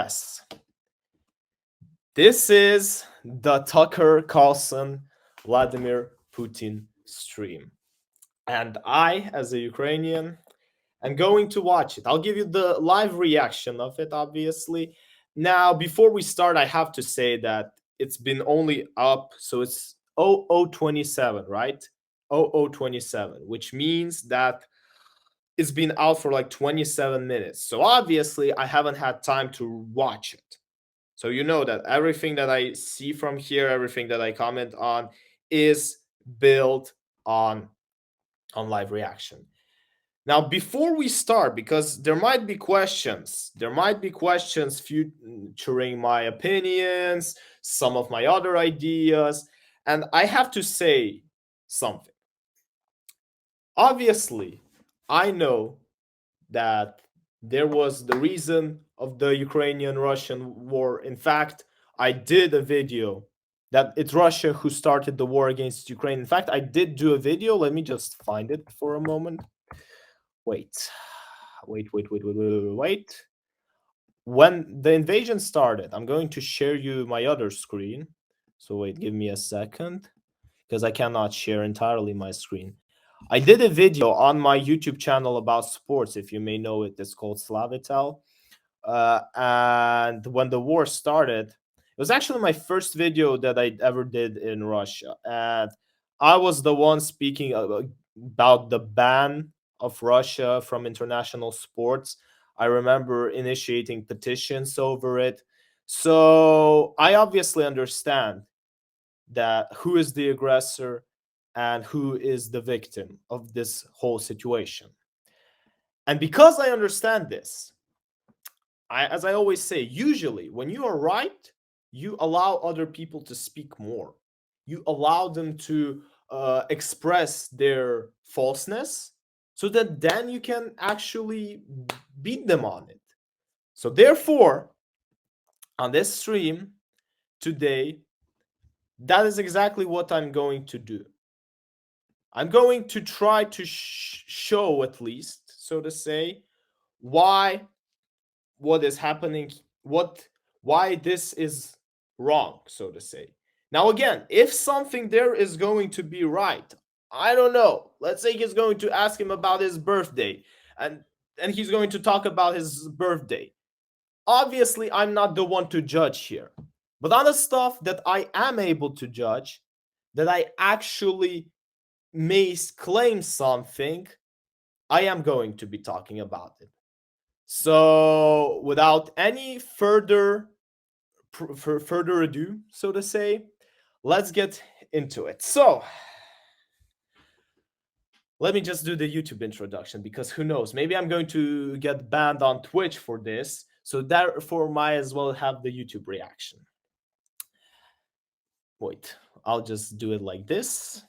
Yes, this is the Tucker Carlson Vladimir Putin stream. And I, as a Ukrainian, am going to watch it. I'll give you the live reaction of it, obviously. Now, before we start, I have to say that it's been only up, so it's 0027, right? 0027, which means that it's been out for like 27 minutes. So obviously, I haven't had time to watch it. So you know that everything that I see from here, everything that I comment on is built on live reaction. Now, before we start, because there might be questions featuring my opinions, some of my other ideas, and I have to say something. Obviously, I know that there was the reason of the Ukrainian-Russian war. In fact, I did a video that it's Russia who started the war against Ukraine. In fact, I did do a video. Let me just find it for a moment. Wait. When the invasion started, I'm going to share you my other screen. So wait, give me a second, because I cannot share entirely my screen. I did a video on my YouTube channel about sports, if you may know it. It's called Slavitel. And when the war started, it was actually my first video that I ever did in Russia. And I was the one speaking about the ban of Russia from international sports. I remember initiating petitions over it. So I obviously understand that who is the aggressor and who is the victim of this whole situation. And because I understand this, as I always say, usually when you are right, you allow other people to speak more. You allow them to express their falseness, so that then you can actually beat them on it. So therefore, on this stream today, that is exactly what I'm going to do. I'm going to try to show, at least, so to say, why what is happening, why this is wrong, so to say. Now, again, if something there is going to be right, I don't know. Let's say he's going to ask him about his birthday, and he's going to talk about his birthday. Obviously, I'm not the one to judge here. But on the stuff that I am able to judge, that I actually may claim something, I am going to be talking about it. So, without any further ado, so to say, let's get into it. So, let me just do the YouTube introduction, because who knows, maybe I'm going to get banned on Twitch for this, so therefore might as well have the YouTube reaction. Wait, I'll just do it like this.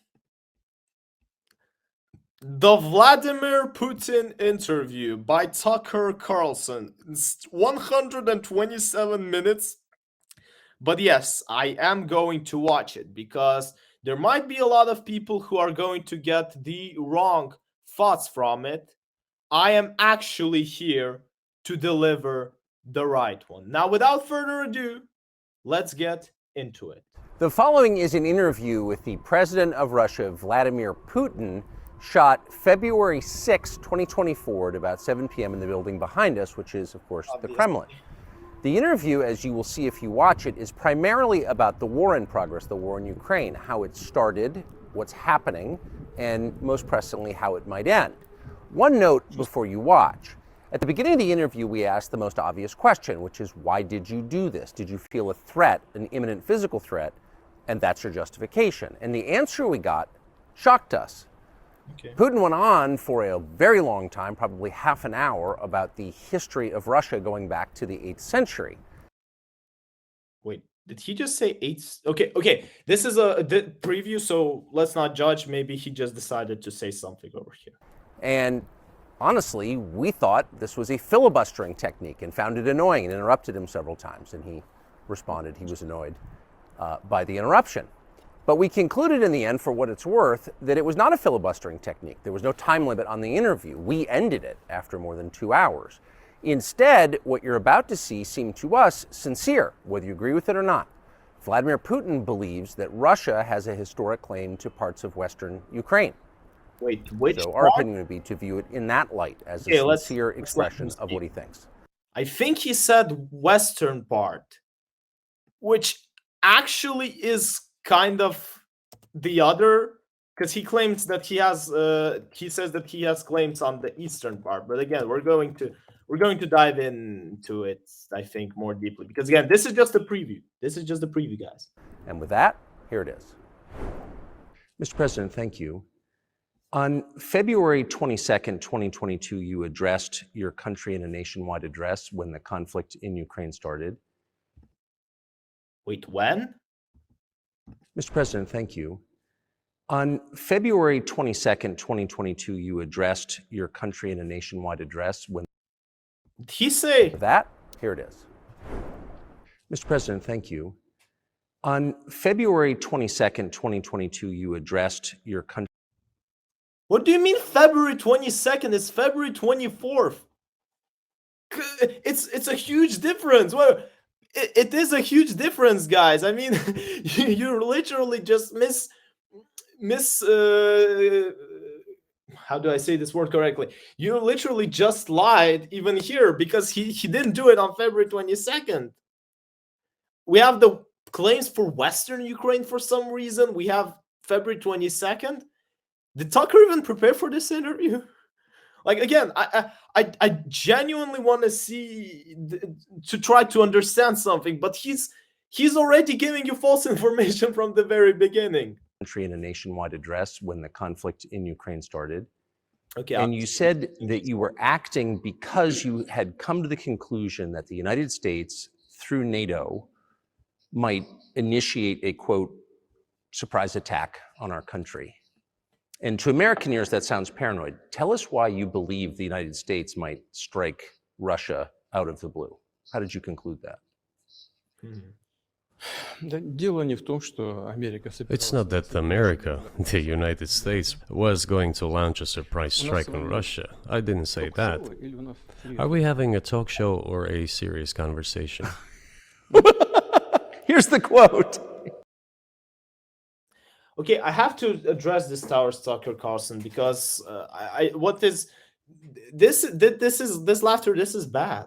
The Vladimir Putin interview by Tucker Carlson. It's 127 minutes. But yes, I am going to watch it, because there might be a lot of people who are going to get the wrong thoughts from it. I am actually here to deliver the right one. Now, without further ado, let's get into it. The following is an interview with the president of Russia, Vladimir Putin, shot February 6, 2024 at about 7 p.m. in the building behind us, which is, of course, the Kremlin. The interview, as you will see if you watch it, is primarily about the war in progress, the war in Ukraine, how it started, what's happening, and most pressingly, how it might end. One note before you watch. At the beginning of the interview, we asked the most obvious question, which is, why did you do this? Did you feel a threat, an imminent physical threat? And that's your justification. And the answer we got shocked us. Okay. Putin went on for a very long time, probably half an hour, about the history of Russia going back to the 8th century. Wait, did he just say 8? Okay. This is a preview, so let's not judge. Maybe he just decided to say something over here. And honestly, we thought this was a filibustering technique and found it annoying and interrupted him several times. And he responded he was annoyed by the interruption. But we concluded in the end, for what it's worth, that it was not a filibustering technique. There was no time limit on the interview. We ended it after more than 2 hours. Instead, what you're about to see seemed to us sincere, whether you agree with it or not. Vladimir Putin believes that Russia has a historic claim to parts of Western Ukraine. Wait, which So our part? opinion would be to view it in that light, as Okay, a let's sincere let expression him of what he speak. thinks. I think he said western part, which actually is kind of the other, because he claims that he says that he has claims on the eastern part. But again, we're going to dive into it, I think, more deeply, because again, this is just a preview. This is just a preview, guys. And with that, here it is. Mr. President, thank you. On February 22nd, 2022, you addressed your country in a nationwide address when the conflict in Ukraine started. Wait, when? Mr. President, thank you. On February 22nd, 2022, you addressed your country in a nationwide address when Did he say? that, here it is. Mr. President, thank you. On February 22nd, 2022, you addressed your country. What do you mean February 22nd? It's February 24th. It's a huge difference. Well, it is a huge difference, guys. I mean, you literally just miss how do I say this word correctly? You literally just lied even here, because he didn't do it on February 22nd. We have the claims for Western Ukraine for some reason. We have February 22nd. Did Tucker even prepare for this interview? Like, again, I genuinely want to see, to try to understand something, but he's already giving you false information from the very beginning. Country in a nationwide address when the conflict in Ukraine started. Okay, and you said that you were acting because you had come to the conclusion that the United States, through NATO, might initiate a, quote, surprise attack on our country. And to American ears, that sounds paranoid. Tell us why you believe the United States might strike Russia out of the blue. How did you conclude that? It's not that America, the United States, was going to launch a surprise strike on Russia. I didn't say that. Are we having a talk show or a serious conversation? Here's the quote. Okay, I have to address this Tucker Carlson, because this laughter, this is bad.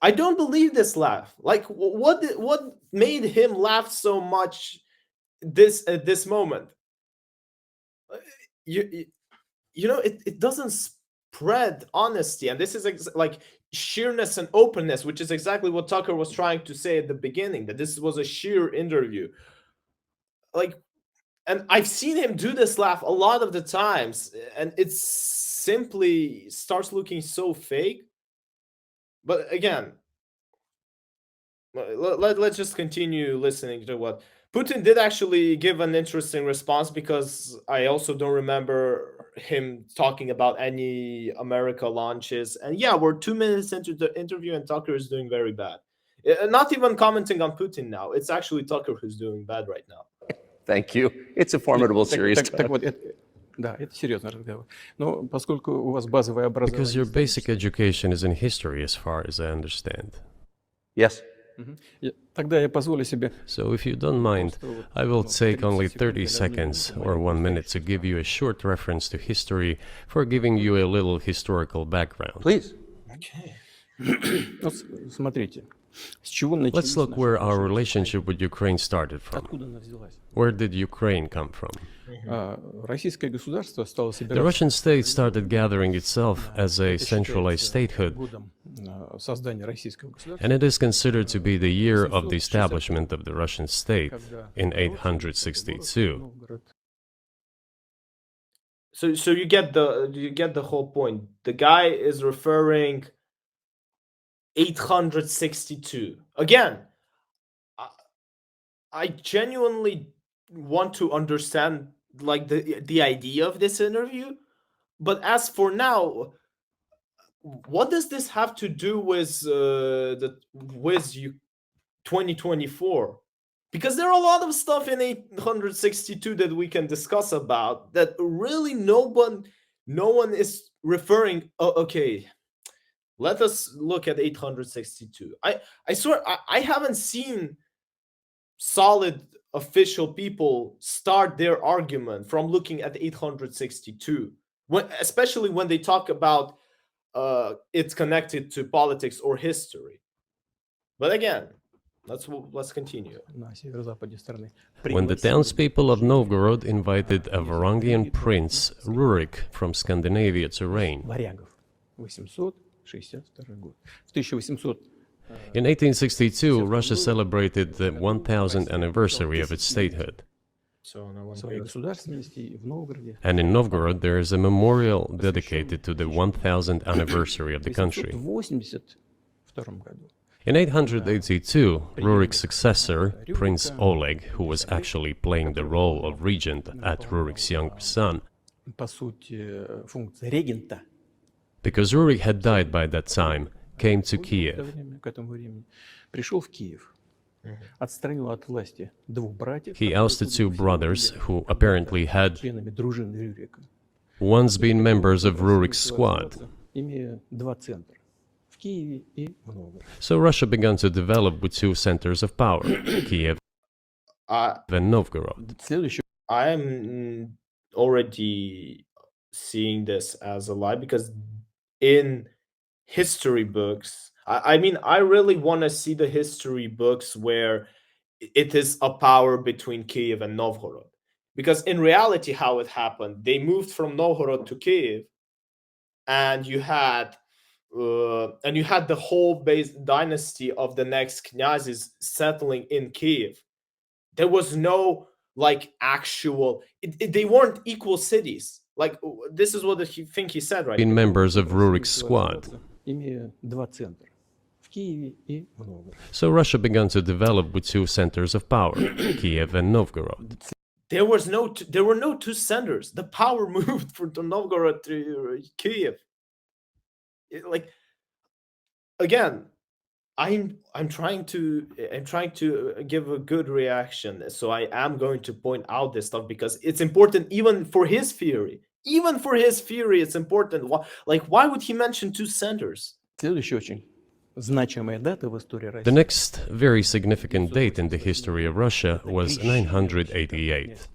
I don't believe this laugh. Like, what made him laugh so much at this moment? You know, it doesn't spread honesty, and this is like sheerness and openness, which is exactly what Tucker was trying to say at the beginning, that this was a sheer interview. Like, and I've seen him do this laugh a lot of the times, and it simply starts looking so fake. But again, let's just continue listening to what Putin did actually give an interesting response, because I also don't remember him talking about any America launches. And yeah, we're 2 minutes into the interview, and Tucker is doing very bad. Not even commenting on Putin now. It's actually Tucker who's doing bad right now. Thank you. It's a formidable series. Because your basic education is in history, as far as I understand. Yes. So if you don't mind, I will take only 30 seconds or 1 minute to give you a short reference to history for giving you a little historical background. Please. Okay. Let's look where our relationship with Ukraine started from. Where did Ukraine come from? The Russian state started gathering itself as a centralized statehood, and it is considered to be the year of the establishment of the Russian state in 862. So you get the whole point. The guy is referring 862. Again, I genuinely want to understand, like, the idea of this interview, but as for now, what does this have to do with 2024? Because there are a lot of stuff in 862 that we can discuss about that really no one is referring. Oh, okay, Let us look at 862. I swear I haven't seen solid official people start their argument from looking at 862, especially when they talk about it's connected to politics or history. But again, let's continue. When the townspeople of Novgorod invited a Varangian prince, Rurik, from Scandinavia to reign. In 1862, Russia celebrated the 1000th anniversary of its statehood. And in Novgorod, there is a memorial dedicated to the 1000th anniversary of the country. In 882, Rurik's successor, Prince Oleg, who was actually playing the role of regent at Rurik's young son, because Rurik had died by that time, came to Kiev. He ousted two brothers who apparently had once been members of Rurik's squad. So Russia began to develop with two centers of power, Kiev and Novgorod. I'm already seeing this as a lie, because in history books, I mean, I really want to see the history books where it is a power between Kiev and Novgorod. Because in reality, how it happened, they moved from Novgorod to Kiev, and you had the whole base dynasty of the next knyazes settling in Kiev. There was no actual. They weren't equal cities. Like, this is what he said, right? Been members of Rurik's squad. So Russia began to develop with two centers of power, Kiev and Novgorod. There were no two centers. The power moved from Novgorod to Kiev. Again, I'm trying to give a good reaction. So I am going to point out this stuff because it's important, even for his theory. Even for his theory, it's important. Why would he mention two centers? The next very significant date in the history of Russia was 988.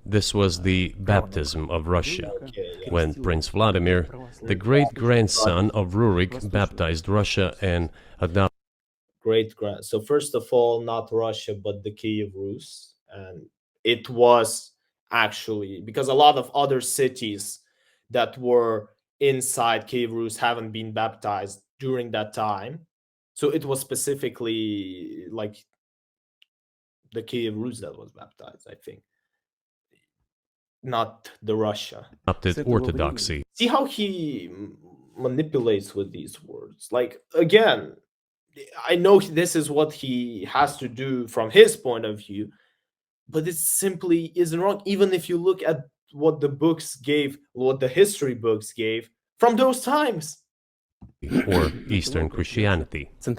This was the baptism of Russia, when Prince Vladimir, the great-grandson of Rurik, baptized Russia and adopted. So first of all, not Russia, but the Kiev Rus. And it was actually, because a lot of other cities that were inside Kiev Rus haven't been baptized during that time. So it was specifically the Kiev Rus that was baptized, I think. Not the Russia. Adopted Orthodoxy. See how he manipulates with these words. Again, I know this is what he has to do from his point of view, but it simply isn't wrong. Even if you look at what the books gave, what the history books gave from those times. Or Eastern Christianity. From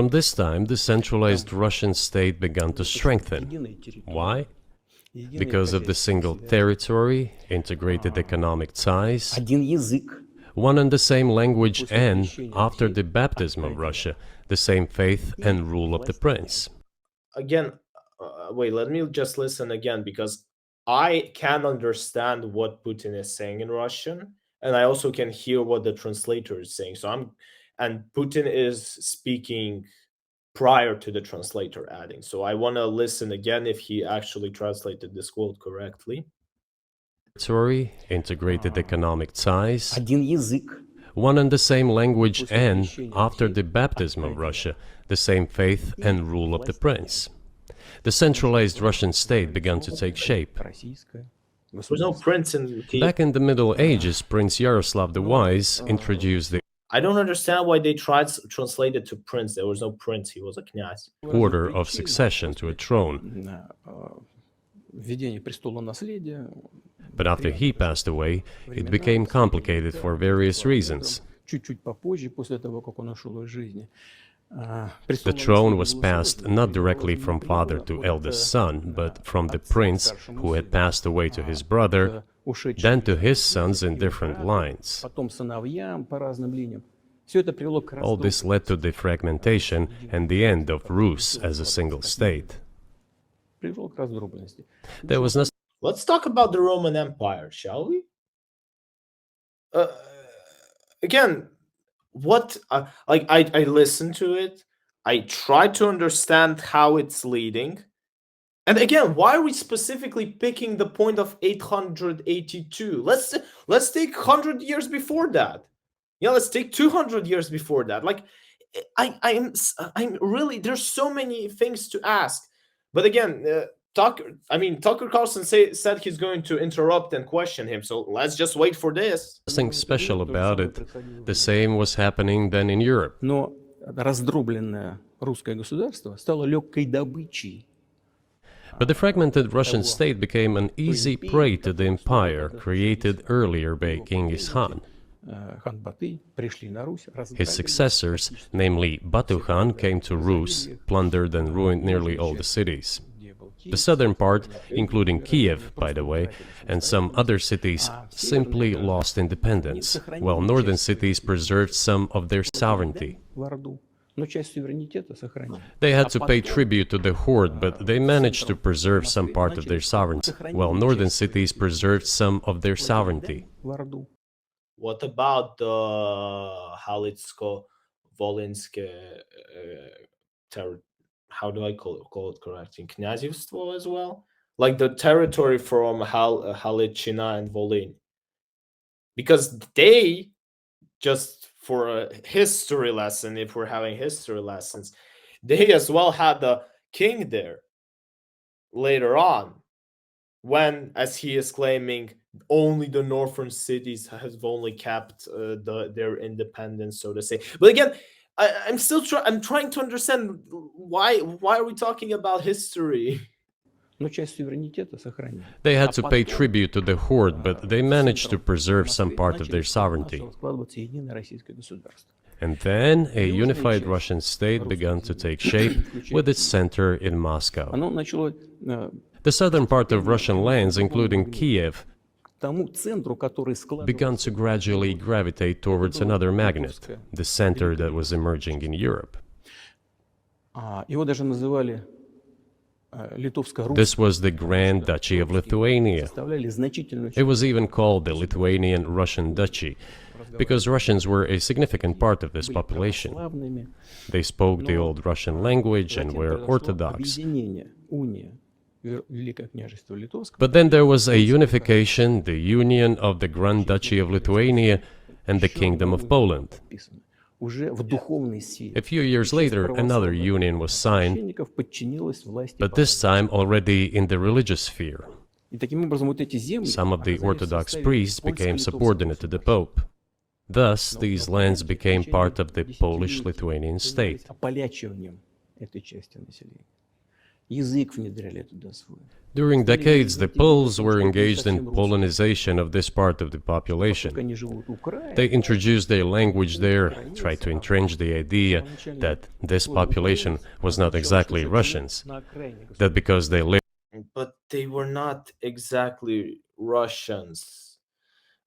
this time, the centralized Russian state began to strengthen. Why? Because of the single territory, integrated economic ties, one and the same language, and, after the baptism of Russia, the same faith and rule of the prince. Again, wait, let me just listen again, because I can understand what Putin is saying in Russian, and I also can hear what the translator is saying. And Putin is speaking prior to the translator adding. So I want to listen again if he actually translated this quote correctly. Territory, integrated economic ties, one and the same language, and, after the baptism of Russia, the same faith and rule of the prince. The centralized Russian state began to take shape. There was no prince in Kiev. Back in the Middle Ages, Prince Yaroslav the Wise introduced the I don't understand why they tried to translate it to prince. There was no prince, he was a knyaz. Order of succession to a throne. But after he passed away, it became complicated for various reasons. The throne was passed not directly from father to eldest son, but from the prince who had passed away to his brother, then to his sons in different lines. All this led to the fragmentation and the end of Rus as a single state. There was no Let's talk about the Roman Empire, shall we? Again, what like I listened to it. I tried to understand how it's leading. And again, why are we specifically picking the point of 882? Let's take 100 years before that. Yeah, let's take 200 years before that. Like I'm really, there's so many things to ask. But again, Tucker Carlson said he's going to interrupt and question him. So let's just wait for this. Nothing special about it. The same was happening then in Europe. Но раздробленное русское государство стало легкой добычей. But the fragmented Russian state became an easy prey to the empire created earlier by Genghis Khan. Хан Батый пришли на Русь, His successors, namely Batu Khan, came to Rus, plundered and ruined nearly all the cities. The southern part, including Kiev, by the way, and some other cities, simply lost independence, while northern cities preserved some of their sovereignty. в Орду. Но часть суверенитета сохранили. They had to pay tribute to the horde, but they managed to preserve some part of their sovereignty, while northern cities preserved some of their sovereignty. В Орду. What about the Halitsko-Volinske how do I call it correctly? Knyazevstvo as well? Like the territory from Halichina and Volyn. Because they, just for a history lesson, if we're having history lessons, they as well had the king there later on, when, as he is claiming, only the northern cities have only kept their independence, so to say. But again, I'm trying to understand why are we talking about history? Но часть суверенитета сохранили. They had to pay tribute to the horde, but they managed to preserve some part of their sovereignty. Начало складываться единое российское государство. And then a unified Russian state began to take shape with its center in Moscow. Оно начало The southern part of Russian lands, including Kiev, тому центру, который складывался. began to gradually gravitate towards another magnet, the center that was emerging in Europe. Его даже называли Литовско-Русь. This was the Grand Duchy of Lithuania. Составляли значительную It was even called the Lithuanian-Russian Duchy, because Russians were a significant part of this population. славными. They spoke the old Russian language and were Затем произошло Orthodox. объединение, уния Великое княжество Литовское. But then there was a unification, the union of the Grand Duchy of Lithuania and the Kingdom of Poland. Уже в духовной сфере. A few years later, another union was signed, Священников подчинилось власти. but this time already in the religious sphere. И таким образом вот эти земли Some of the оказались в Orthodox составе priests became польско-литовского subordinate to the Pope. Thus, these lands became part of the Polish-Lithuanian state. Ополячиванием этой части населения. Язык внедряли туда свой. During decades, the Poles were engaged in Polonization of this part of the population. Поскольку они живут в Украине, They introduced their language there, tried to entrench the idea that this population was not exactly Russians, на окраине государства. that because they lived But they were not exactly Russians.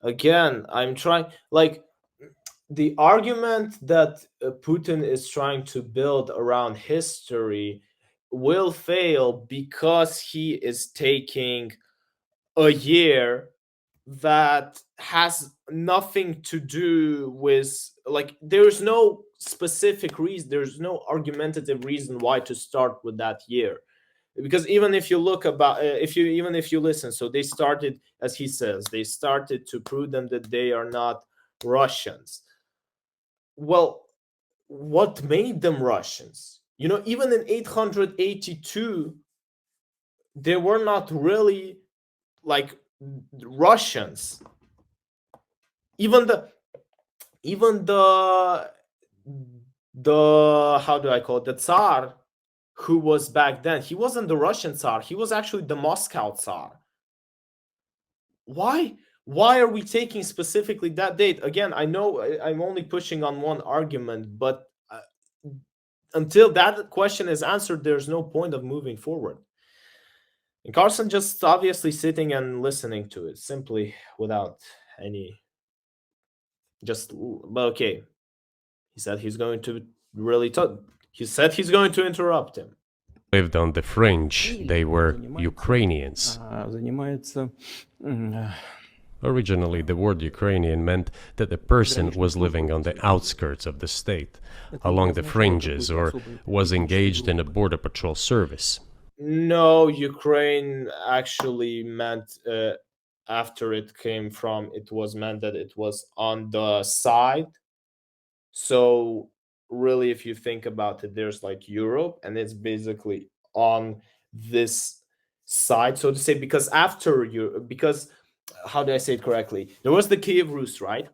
Again, I'm trying, like, the argument that Putin is trying to build around history will fail because he is taking a year that has nothing to do with, like, there's no specific reason, there's no argumentative reason why to start with that year. Because even if you look about if you listen, so they started, as he says, they started to prove them that they are not Russians. Well, what made them Russians? You know, even in 882, they were not really like Russians. Even the how do I call it? The Tsar, who was back then, he wasn't the Russian Tsar. He was actually the Moscow Tsar. Why are we taking specifically that date? Again, I know I'm only pushing on one argument, but until that question is answered, there's no point of moving forward. And Carlson just obviously sitting and listening to it, simply without any. But okay. He said he's going to really talk. He said he's going to interrupt him. Lived on the fringe. They were Ukrainians. Занимается Originally, the word Ukrainian meant that a person was living on the outskirts of the state, along the fringes, or was engaged in a border patrol service. No, Ukraine actually meant, after it came from, it was meant that it was on the side. So really, if you think about it, there's like Europe, and it's basically on this side, so to say, because because how do I say it correctly? There was the Kiev Rus, right?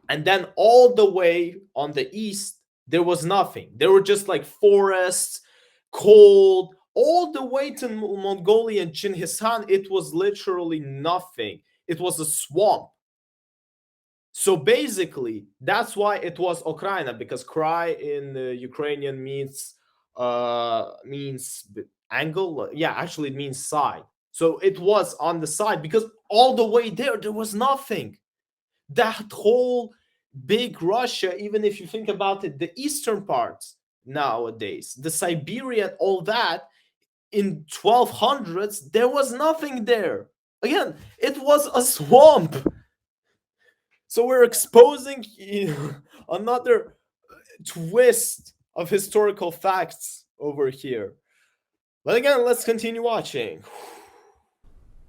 And then all the way on the east, there was nothing. There were just like forests, cold, all the way to Mongolia and Chinggis Khan. It was literally nothing. It was a swamp. So basically, that's why it was Ukraine, because krai in Ukrainian means angle. Yeah, actually, it means side. So it was on the side because all the way there was nothing. That whole big Russia, even if you think about it, the eastern parts nowadays, the Siberia, all that, in 1200s, there was nothing there. Again, it was a swamp. So we're exposing another twist of historical facts over here. But again, let's continue watching.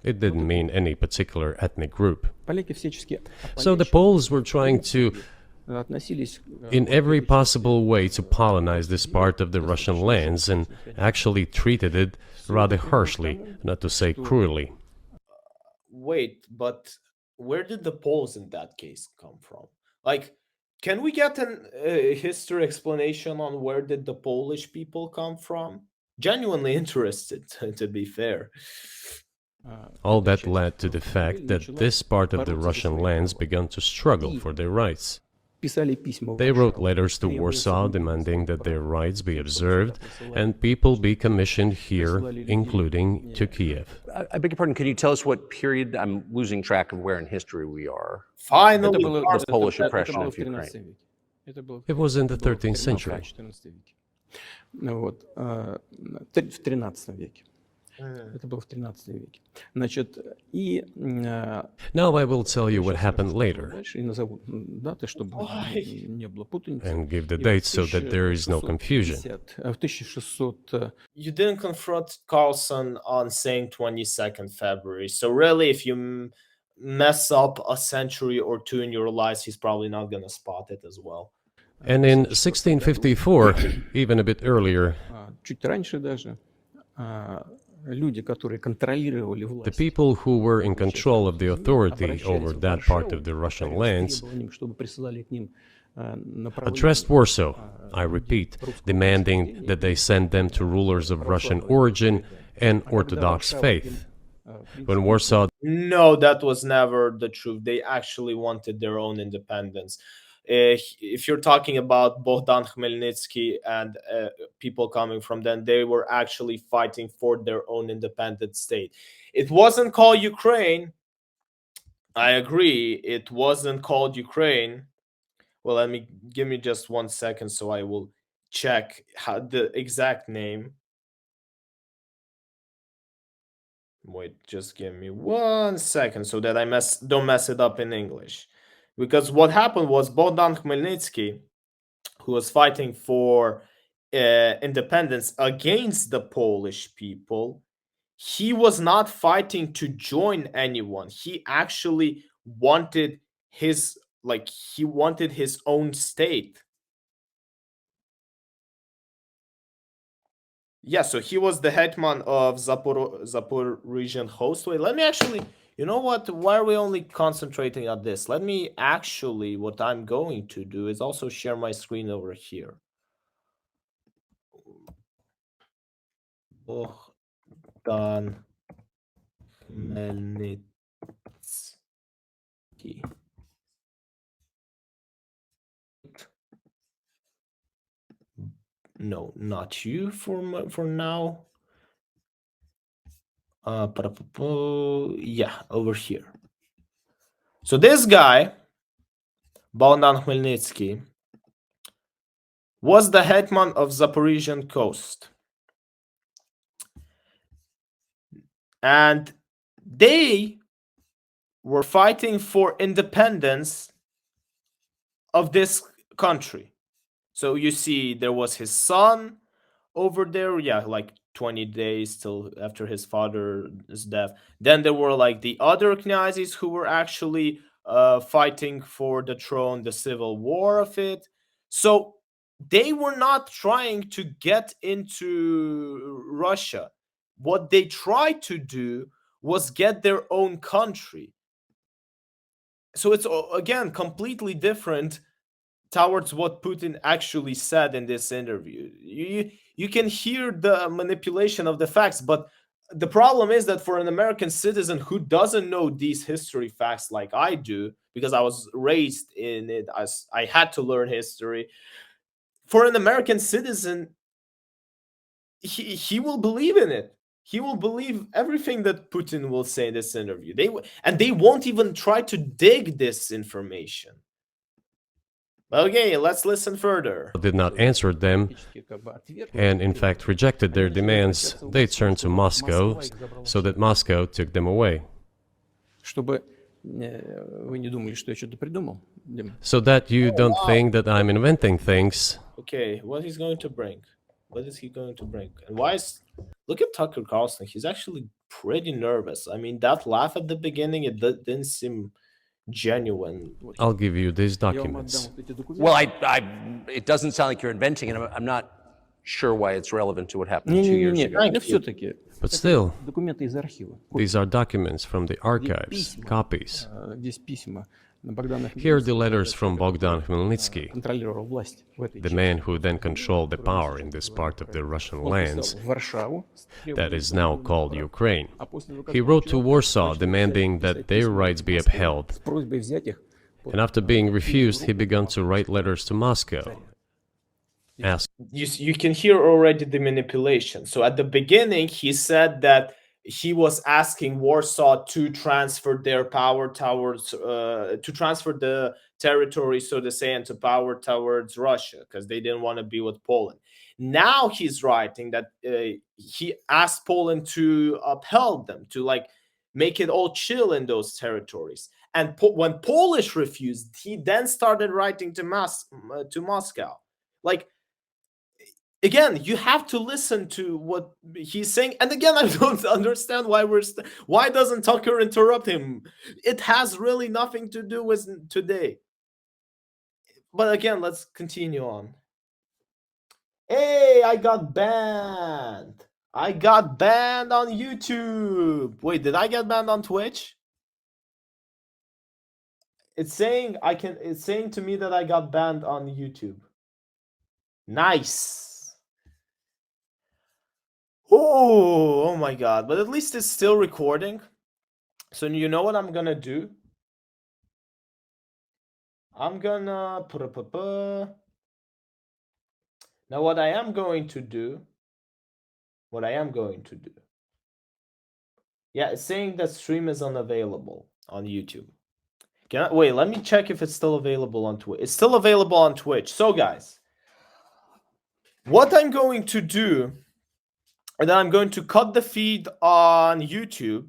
It didn't mean any particular ethnic group. поляки всячески So the Poles were trying to, относились in every possible way, to colonize this part of the Russian lands, and actually treated it rather harshly, not to say cruelly. Wait, but where did the Poles in that case come from? Like, can we get a history explanation on where did the Polish people come from? Genuinely interested, to be fair. All that led to the fact that this part of the Russian lands began to struggle for their rights. писали письма в They wrote Варшаву. letters to Warsaw demanding that their rights be observed and people be commissioned here, including to Kiev. I beg your pardon, can you tell us what period? I'm losing track of where in history we are. Finally, Это было- Carlson the Polish said- oppression это было of в 13 Ukraine. веке. Это было It was in the это было в 13th century. 14 веке. Ну вот, в 13 веке. Это было в 13 веке. Значит, и Now I will tell you what happened later дальше и назову даты, чтобы Ой. не было путаницы. and give the И в dates so that there is no confusion. 1650 You didn't confront Carlson on saying 22nd February. So really, if you mess up a century or two in your lives, he's probably not going to spot it as well. And in 1654, even a bit earlier, чуть раньше даже, люди, которые контролировали the власть, people who were in control of the authority over that part of the Russian lands чтобы присылали к ним направление. addressed Warsaw, I repeat, demanding that they send them to rulers of Russian origin and Orthodox faith. When Warsaw No, that was never the truth. They actually wanted their own independence. If you're talking about Bogdan Khmelnytsky and people coming from them, they were actually fighting for their own independent state. It wasn't called Ukraine. I agree. It wasn't called Ukraine. Well, give me just 1 second so I will check the exact name. Wait, just give me 1 second so that I don't mess it up in English. Because what happened was Bogdan Khmelnytsky, who was fighting for independence against the Polish people, he was not fighting to join anyone. He actually wanted his own state. Yeah, so he was the hetman of Zaporizhian host. Wait, let me actually, you know what? Why are we only concentrating on this? Let me actually, what I'm going to do is also share my screen over here. Bogdan Khmelnytsky. No, not you for now. Yeah, over here. So this guy, Bogdan Khmelnytsky, was the hetman of Zaporizhian coast. And they were fighting for independence of this country. So you see, there was his son over there, yeah, like 20 days till after his father's death. Then there were like the other knyazes who were actually fighting for the throne, the civil war of it. So they were not trying to get into Russia. What they tried to do was get their own country. So it's again completely different towards what Putin actually said in this interview. You can hear the manipulation of the facts, but the problem is that for an American citizen who doesn't know these history facts like I do, because I was raised in it, as I had to learn history, for an American citizen, he will believe in it. He will believe everything that Putin will say in this interview. They won't even try to dig this information. Okay, let's listen further. Did not answer them, and in fact rejected their demands. They turned to Moscow, so that Moscow took them away. Чтобы вы не думали, что я что-то придумал, Дим. So that you don't think that I'm inventing things. Okay, what he's going to bring? What is he going to bring? And why is... Look at Tucker Carlson. He's actually pretty nervous. I mean, that laugh at the beginning, it didn't seem genuine. I'll give you these documents. Well, it doesn't sound like you're inventing it. I'm not sure why it's relevant to what happened 2 years ago. Да все-таки. But still, Документы из архива. these are documents from the archives, copies. Здесь письма. Богдана Here are the letters from Bogdan Khmelnytsky, контролировал власть в этой the man who then controlled the power in this part of the Russian lands в Варшаву. that is now called Ukraine. А после того, как He wrote to Warsaw demanding that their rights be upheld, с просьбой взять их, and after being refused, he began to write letters to Moscow, asking You can hear already the manipulation. So at the beginning, he said that he was asking Warsaw to transfer their power towards, to transfer the territory, so to say, into power towards Russia, because they didn't want to be with Poland. Now he's writing that he asked Poland to upheld them, to like make it all chill in those territories. And when Polish refused, he then started writing to Moscow. Like, again, you have to listen to what he's saying. And again, I don't understand why doesn't Tucker interrupt him? It has really nothing to do with today. But again, let's continue on. Hey, I got banned. I got banned on YouTube. Wait, did I get banned on Twitch? It's saying it's saying to me that I got banned on YouTube. Nice. Oh my god, but at least it's still recording. So you know what I'm gonna do? I'm gonna now what I am going to do, yeah, it's saying that stream is unavailable on YouTube. Wait, let me check if it's still available on Twitch. It's still available on Twitch. So guys, what I'm going to do, and then I'm going to cut the feed on YouTube.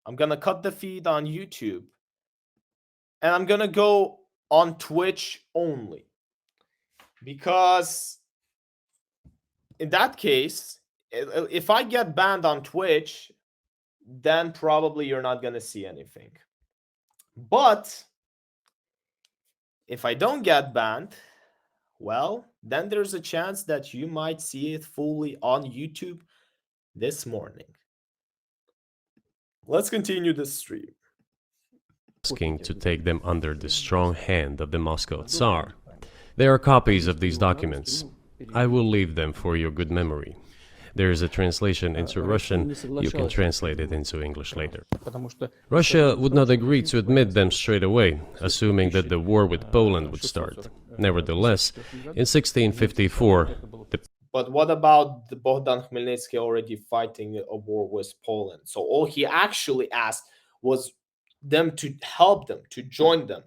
I'm going to cut the feed on YouTube. And I'm going to go on Twitch only. Because in that case, if I get banned on Twitch, then probably you're not going to see anything. But if I don't get banned, well, then there's a chance that you might see it fully on YouTube this morning. Let's continue the stream. asking to take them under the strong hand of the Moscow Tsar. There are copies of these documents. I will leave them for your good memory. There is a translation into Russian. You can translate it into English later. Russia would not agree to admit them straight away, assuming that the war with Poland would start. Nevertheless, in 1654, the but what about the Bogdan Khmelnytsky already fighting a war with Poland? So all he actually asked was them to help them, to join them.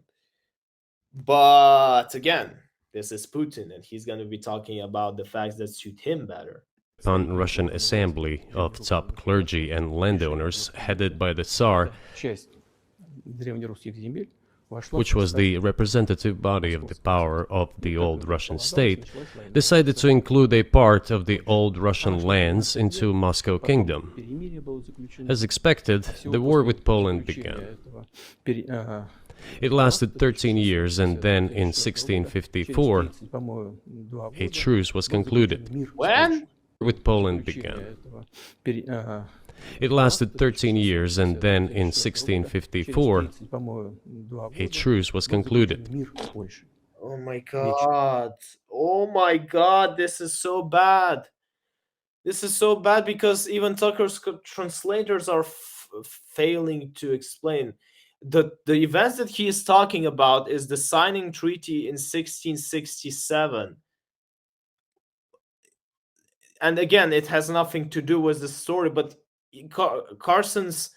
But again, this is Putin, and he's going to be talking about the facts that suit him better. On Russian assembly of top clergy and landowners headed by the Tsar, Часть древнерусских земель вошла which was the representative body of the power of the old Russian state, decided to include a part of the old Russian lands into Moscow Kingdom. перемирие было заключено. As expected, the war with Poland began. It lasted 13 years, and then in 1654, По-моему, 2 a truce was concluded. When? With Poland began. It lasted 13 years, and then in 1654, по-моему, 2 a truce was concluded. мир с Польшей. Oh my God. Oh my God. This is so bad. This is so bad because even Tucker's translators are failing to explain. The events that he is talking about is the signing treaty in 1667. And again, it has nothing to do with the story, but Carson's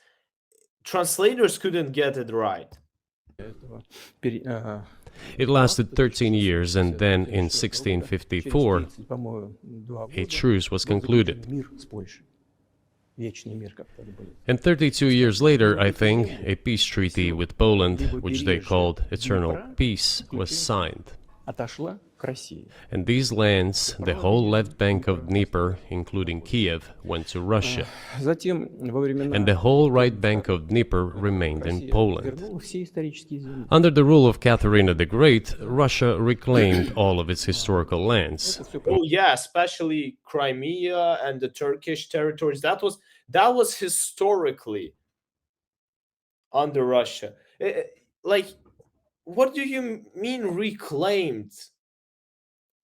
translators couldn't get it right. It lasted 13 years, and then in 1654, по-моему, 2 a truce was concluded. мир с Польшей. Вечный мир, как это будет. And 32 years later, I think, a peace treaty with Poland, which they called Eternal Peace, was signed. Отошла к России. And these lands, the whole left bank of Dnieper, including Kiev, went to Russia. Затем, во времена And the whole right bank of Dnieper remained in Россия Poland. вернула все исторические земли. Under the rule of Catherine the Great, Russia reclaimed all of its historical lands. Oh yeah, especially Crimea and the Turkish territories. That was historically under Russia. Like, what do you mean reclaimed?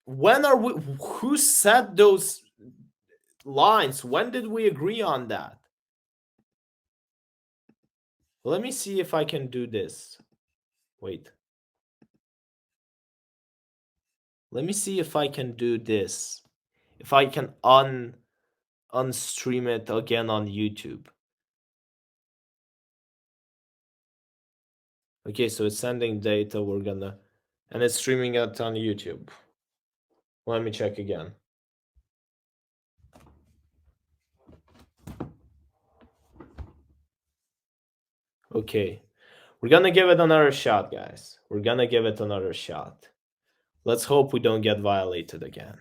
When are we? Who set those lines? When did we agree on that? Let me see if I can do this. Wait. Let me see if I can do this. If I can unstream it again on YouTube. Okay, so it's sending data. And it's streaming it on YouTube. Let me check again. Okay, we're gonna give it another shot, guys. We're gonna give it another shot. Let's hope we don't get violated again.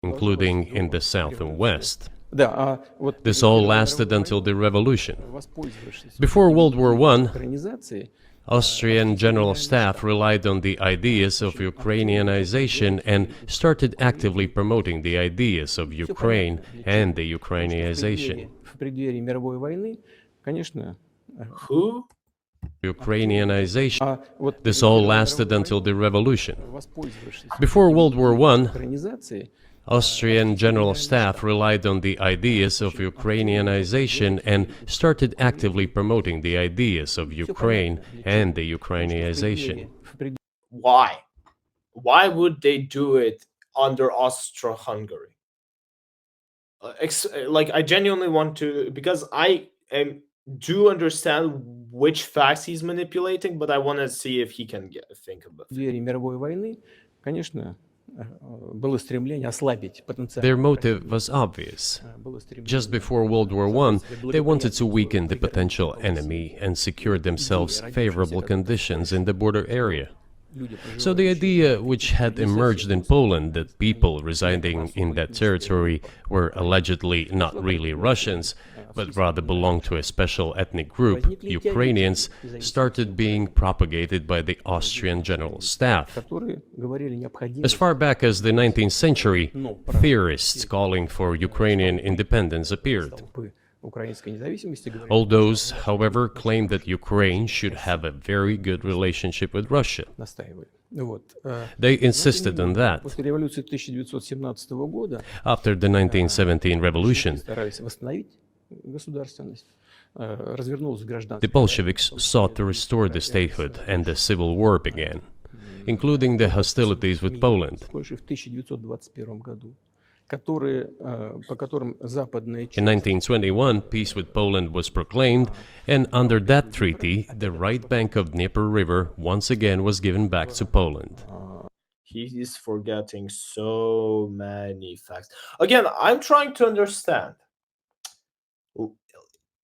Including in the south and west. Да, вот This all lasted until the revolution. воспользовавшись Before World War I, украинизацией, Austrian General Staff relied on the ideas of Ukrainianization and started actively promoting the ideas of Ukraine and the Ukrainianization. в преддверии мировой войны, конечно, Who? Ukrainianization. вот This all lasted until the revolution. воспользовавшись Before World War I, украинизацией, Austrian General Staff relied on the ideas of Ukrainianization and started actively promoting the ideas of Ukraine and the Ukrainianization. Why? Why would they do it under Austro-Hungary? Like, I genuinely want to, because I do understand which facts he's manipulating, but I want to see if he can think of it. в преддверии мировой войны, конечно, было стремление ослабить потенциал. Their motive was obvious. Было стремление Just before World War I, they wanted to weaken the potential enemy and secure themselves favorable conditions in the border area. So the idea which had emerged in Poland that people residing in that territory were allegedly not really Russians, but rather belonged to a special ethnic group, Ukrainians, started being propagated by the Austrian General Staff. которые говорили необходимо As far back as the 19th century, theorists calling for Ukrainian independence appeared. украинской независимости, говорили, All those, however, claimed that Ukraine should have a very good relationship with Russia. настаивали. Вот. They insisted on that. После революции 1917 года After the 1917 revolution, старались восстановить государственность. Развернулась the гражданская Bolsheviks sought to restore the statehood, and the civil war began, including the hostilities with Poland. Польши в 1921 году. по которым западные In 1921, peace with Poland was proclaimed, and under that treaty, the right bank of Dnieper River once again was given back to Poland. He is forgetting so many facts. Again, I'm trying to understand.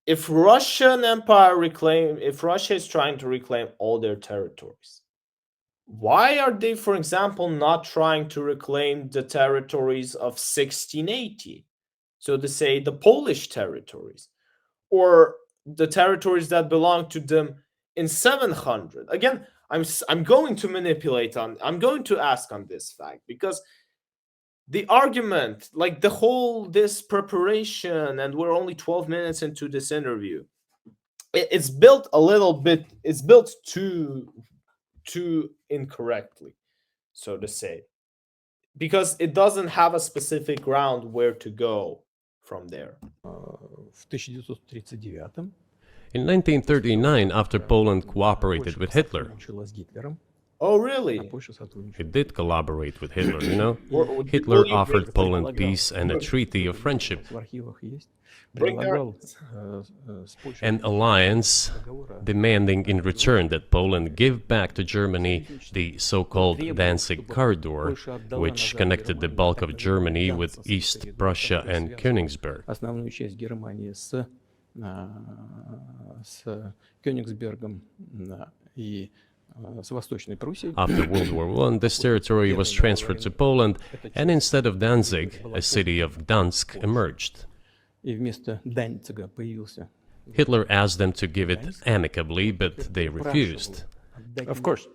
If if Russia is trying to reclaim all their territories, why are they, for example, not trying to reclaim the territories of 1680? So to say, the Polish territories, or the territories that belong to them in 700. Again, I'm going to manipulate on. I'm going to ask on this fact because the argument, like the whole this preparation, and we're only 12 minutes into this interview. It's built a little bit. It's built too incorrectly, so to say, because it doesn't have a specific ground where to go from there. в 1939 In 1939, after Poland cooperated with Hitler, сотрудничала с Гитлером, Oh, а really? Польша сотрудничала. it did collaborate with Hitler, you know? Will Hitler you offered bring- Poland peace and a treaty of friendship, В архивах есть. Bring Предлагал с Польшей an alliance demanding in return that Poland give back to Germany the so-called Danzig corridor, which connected the bulk of Germany with East Prussia and Königsberg. основную часть Германии с Кёнигсбергом и с Восточной Пруссией. After World War I, this territory was transferred to Poland, and instead of Danzig, a city of Gdansk emerged. И вместо Данцига появился. Hitler asked them to give it amicably, but they refused. Of course.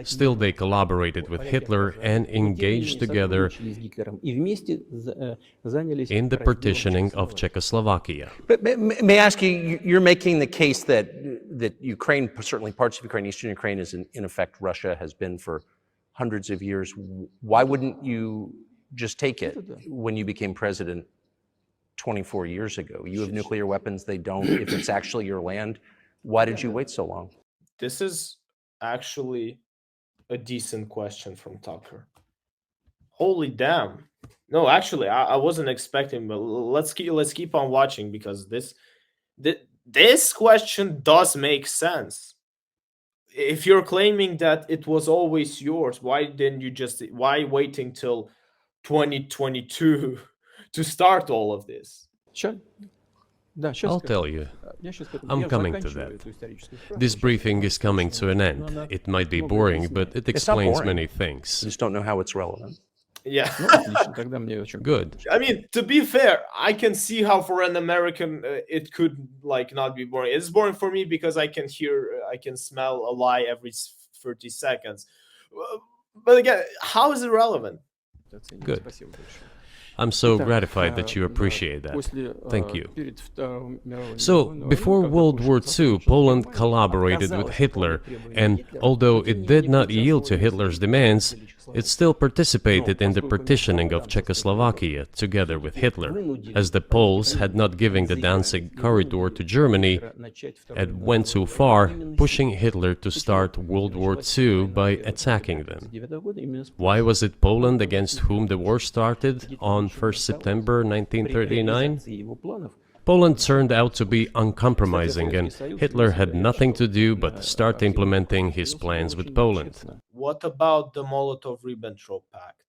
Still, they collaborated with Hitler and engaged together И вместе занялись in the partitioning of Czechoslovakia. But may I ask you, you're making the case that Ukraine, certainly parts of Ukraine, Eastern Ukraine, is in effect Russia has been for hundreds of years. Why wouldn't you just take it when you became president 24 years ago? You have nuclear weapons, they don't. If it's actually your land, why did you wait so long? This is actually a decent question from Tucker. Holy damn! No, actually, I wasn't expecting, but let's keep on watching because this question does make sense. If you're claiming that it was always yours, why waiting till 2022 to start all of this? Ща- Да, сейчас I'll скажу. tell you. Я щас к этому- I'm я coming to заканчиваю that. эту историческую справку. This briefing is coming to an end. It might be boring, but it explains boring. many I things. just don't know how it's relevant. Yeah. Ну, отлично, тогда мне очень Good. I mean, to be fair, I can see how for an American it could like not be boring. It's boring for me because I can smell a lie every 30 seconds. But again, how is it relevant? оцениваю. Good. Спасибо большое. I'm so Итак, gratified that you да, appreciate that. после, Thank you. перед Второй мировой So, войной, before когда World Польша War II, сотрудничала с Poland Германией, collaborated with оказалось, Hitler, что требования and Гитлера, although тем it не did менее, not yield to предоставили Hitler's себе demands, количество it still participated in the поскольку partitioning мешало of Данцигскому Czechoslovakia together with Hitler, вынудили as the Poles had not given the Danzig corridor to Germany начать Вторую and мировую went too войну. far, Именно pushing Hitler to start World War II by attacking them. 1939 года именно с Why was it Poland against whom the war started on 1st September 1939? реализацией его планов. Poland turned out to be uncompromising, and Hitler had nothing to do but start implementing his plans with Poland. What about the Molotov-Ribbentrop Pact?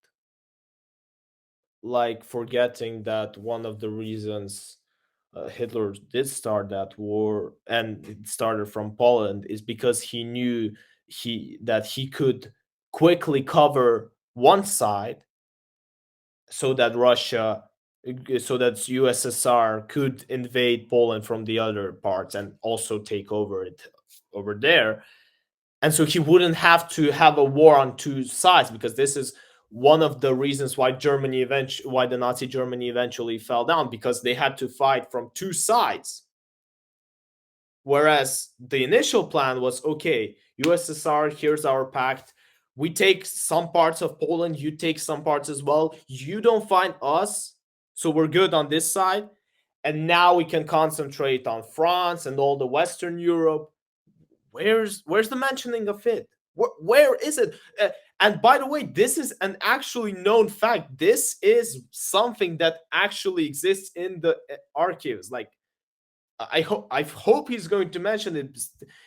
Like forgetting that one of the reasons Hitler did start that war and it started from Poland is because he knew that he could quickly cover one side so that USSR could invade Poland from the other parts and also take over it over there. And so he wouldn't have to have a war on two sides, because this is one of the reasons why the Nazi Germany eventually fell down, because they had to fight from two sides. Whereas the initial plan was, okay, USSR, here's our pact. We take some parts of Poland, you take some parts as well. You don't find us, so we're good on this side. And now we can concentrate on France and all the Western Europe. Where's the mentioning of it? Where is it? And by the way, this is an actually known fact. This is something that actually exists in the archives. Like, I hope he's going to mention it,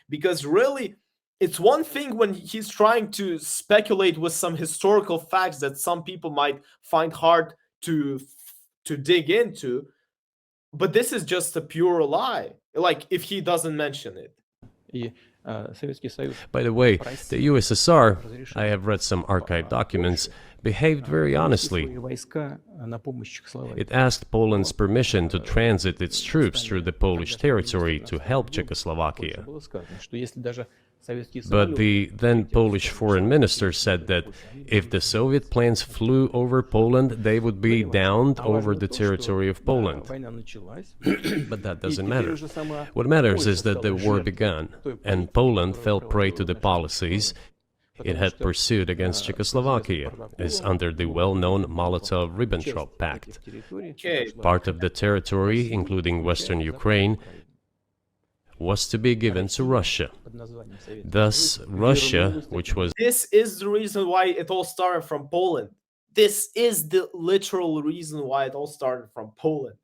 because really, it's one thing when he's trying to speculate with some historical facts that some people might find hard to dig into, but this is just a pure lie. Like, if he doesn't mention it. И Советский Союз By the way, the USSR, I have read some archive documents, behaved very honestly. свои войска на помощь Чехословакии. It asked Poland's permission to transit its troops through the Polish territory to help Czechoslovakia. Было сказано, что если даже советские But самолеты the then Polish foreign minister said that if the Soviet planes flew over Poland, they would be downed over the territory of Poland. война началась, But that и doesn't теперь matter. уже сама What matters Польша is that the стала war жертвой began, той and политики, Poland которую fell проводила prey to the наша policies страна. it Потому had что, pursued against Czechoslovakia, as under the well-known Molotov-Ribbentrop Pact. Okay. Part of the territory, including western Ukraine, was to be given to Russia. под названием Советский Thus, Союз Russia, вернулась which was This is the reason why it all started from Poland. This is the literal reason why it all started from Poland.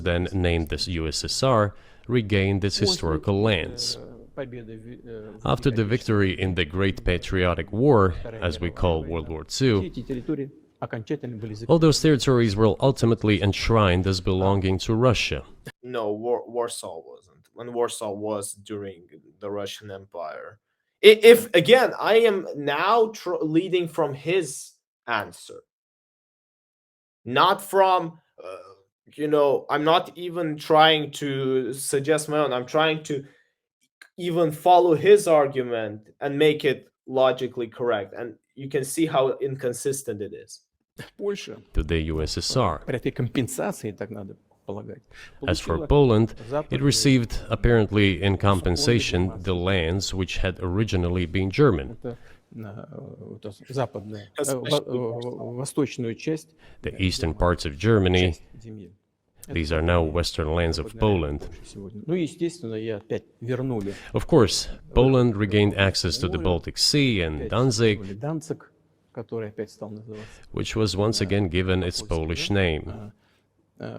then named the USSR, regained its historical lands. победы в After the victory in the Great Patriotic War, as we call World War все II, эти территории окончательно были all закреплены. those territories were ultimately enshrined as belonging to Russia. No, Warsaw wasn't. When Warsaw was during the Russian Empire. If again, I am now leading from his answer, not from, I'm not even trying to suggest my own. I'm trying to even follow his argument and make it logically correct. And you can see how inconsistent it is. Польша To the USSR. в порядке компенсации, так надо полагать, As for получила Poland, it западные received, apparently in compensation, the lands which had originally been German. это вот западная, Especially восточную часть The eastern parts of Germany, часть земли. these are now western lands of Poland. Сегодня. Ну, естественно, и опять вернули. Of course, Poland regained access to the Baltic Sea and Опять Danzig, вернули Данциг, который опять стал называться. which was once again given its Polish name.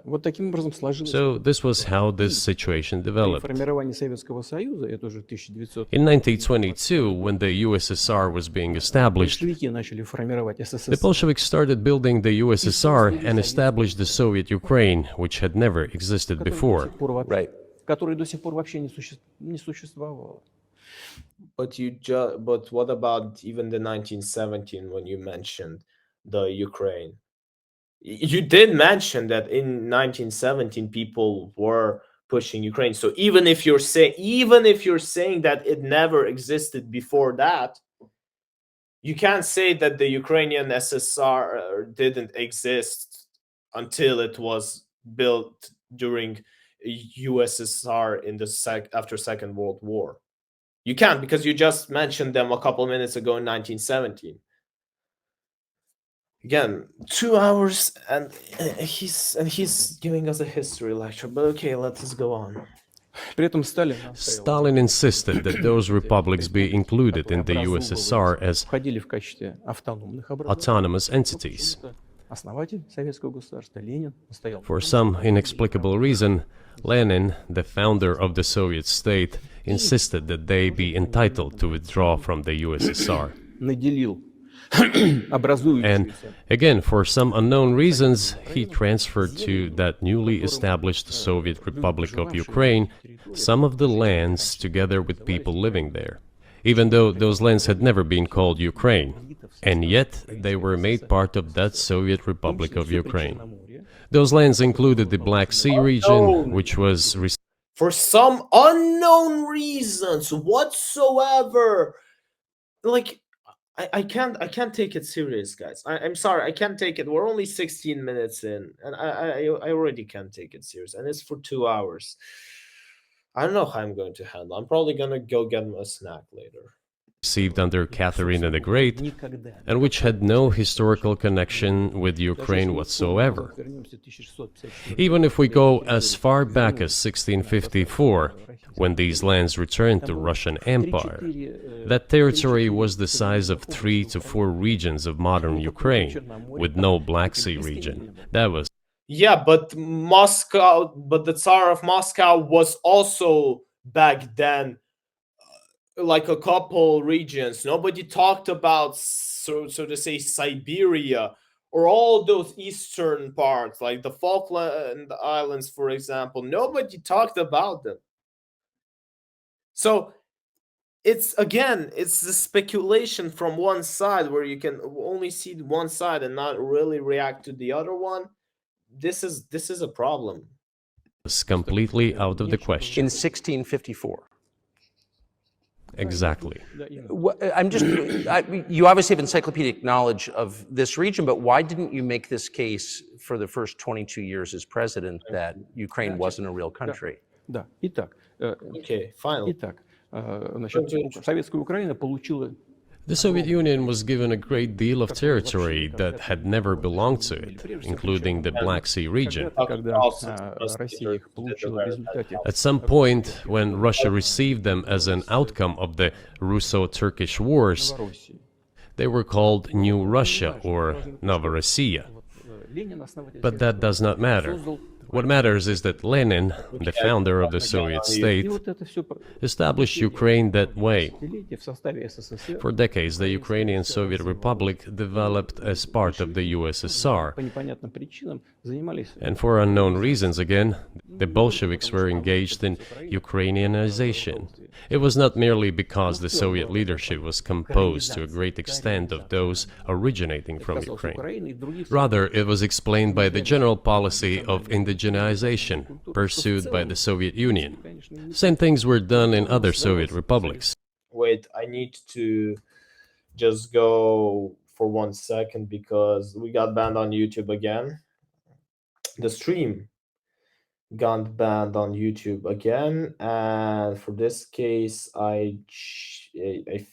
Вот таким образом сложилось. So this was how this situation При developed. формировании Советского Союза, это уже 1900 In 1922, when the USSR was being established, большевики начали формировать the СССР. Bolsheviks started building the USSR and established the Soviet Ukraine, which had never existed before. Который до сих пор вообще не существовало. But what about even the 1917 when you mentioned the Ukraine? You did mention that in 1917 people were pushing Ukraine. So even if you're saying that it never existed before that, you can't say that the Ukrainian SSR didn't exist until it was built during USSR in the after Second World War. You can't, because you just mentioned them a couple minutes ago in 1917. Again, 2 hours, and he's giving us a history lecture. But okay, let's go on. При этом Сталин Stalin insisted that those republics be included in the USSR as входили в качестве автономных образований. autonomous entities. Основатель советского государства Ленин настоял. For some inexplicable reason, Lenin, the founder of the Soviet state, insisted that they be entitled to withdraw from the USSR. Наделил And образующуюся again, for some unknown reasons, he transferred to that newly established Soviet Republic of Ukraine some of the lands together with people living there, even though those lands had never been called Ukraine, and yet they were made part of that Soviet Republic of Ukraine. Those lands included the Black Sea region, which was For some unknown reasons whatsoever, like, I can't take it serious, guys. I'm sorry, I can't take it. We're only 16 minutes in, and I already can't take it serious, and it's for 2 hours. I don't know how I'm going to handle. I'm probably gonna go get a snack later. received under Catherine the Great, and which had no historical connection with Ukraine whatsoever. Even if we go as far back as 1654, when these lands returned to Russian Empire, that territory was the size of 3 to 4 regions of modern Ukraine, with no Black Sea region. That was Yeah, but the Tsar of Moscow was also back then like a couple regions. Nobody talked about, so to say, Siberia or all those eastern parts, like the Falkland Islands, for example. Nobody talked about them. So it's the speculation from one side where you can only see one side and not really react to the other one. This is a problem. completely out of the question. In 1654. Exactly. You obviously have encyclopedic knowledge of this region, but why didn't you make this case for the first 22 years as president that Ukraine wasn't a real country? Да. Итак, Okay, finally. значит, Советская Украина получила The Soviet Union was given a great deal of territory that had never belonged to it, including the Black Sea region. когда Россия их получила в результате. At some point, when Russia received them as an outcome of the Russo-Turkish Wars, they were called New Russia or Novorossiya. But that does not matter. What matters is that Lenin, the founder of the Soviet state, established Ukraine that way. For decades, the Ukrainian Soviet Republic developed as part of the USSR. And for unknown reasons, again, the Bolsheviks were engaged in Ukrainianization. It was not merely because the Soviet leadership was composed to a great extent of those originating from Ukraine. Rather, it was explained by the general policy of indigenization pursued by the Soviet Union. Same things were done in other Soviet republics. Wait, I need to just go for 1 second because we got banned on YouTube again. The stream got banned on YouTube again, and for this case, I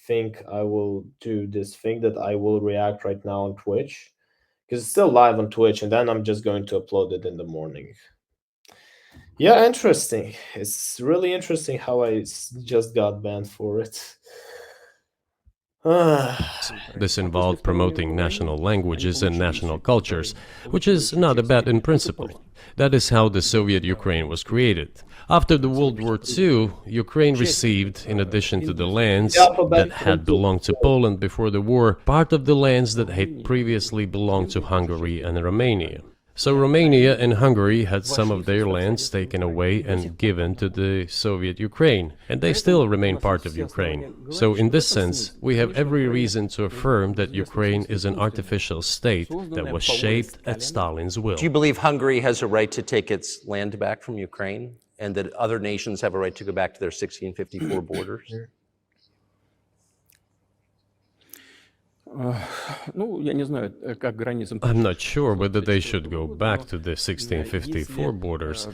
think I will do this thing that I will react right now on Twitch because it's still live on Twitch, and then I'm just going to upload it in the morning. Yeah, interesting. It's really interesting how I just got banned for it. This involved promoting national languages and national cultures, which is not a bad in principle. That is how the Soviet Ukraine was created. After the World War II, Ukraine received, in addition to the lands that had belonged to Poland before the war, part of the lands that had previously belonged to Hungary and Romania. So Romania and Hungary had some of their lands taken away and given to the Soviet Ukraine, and they still remain part of Ukraine. So in this sense, we have every reason to affirm that Ukraine is an artificial state that was shaped at Stalin's will. Do you believe Hungary has a right to take its land back from Ukraine and that other nations have a right to go back to their 1654 borders? I'm not sure whether they should go back to the 1654 borders.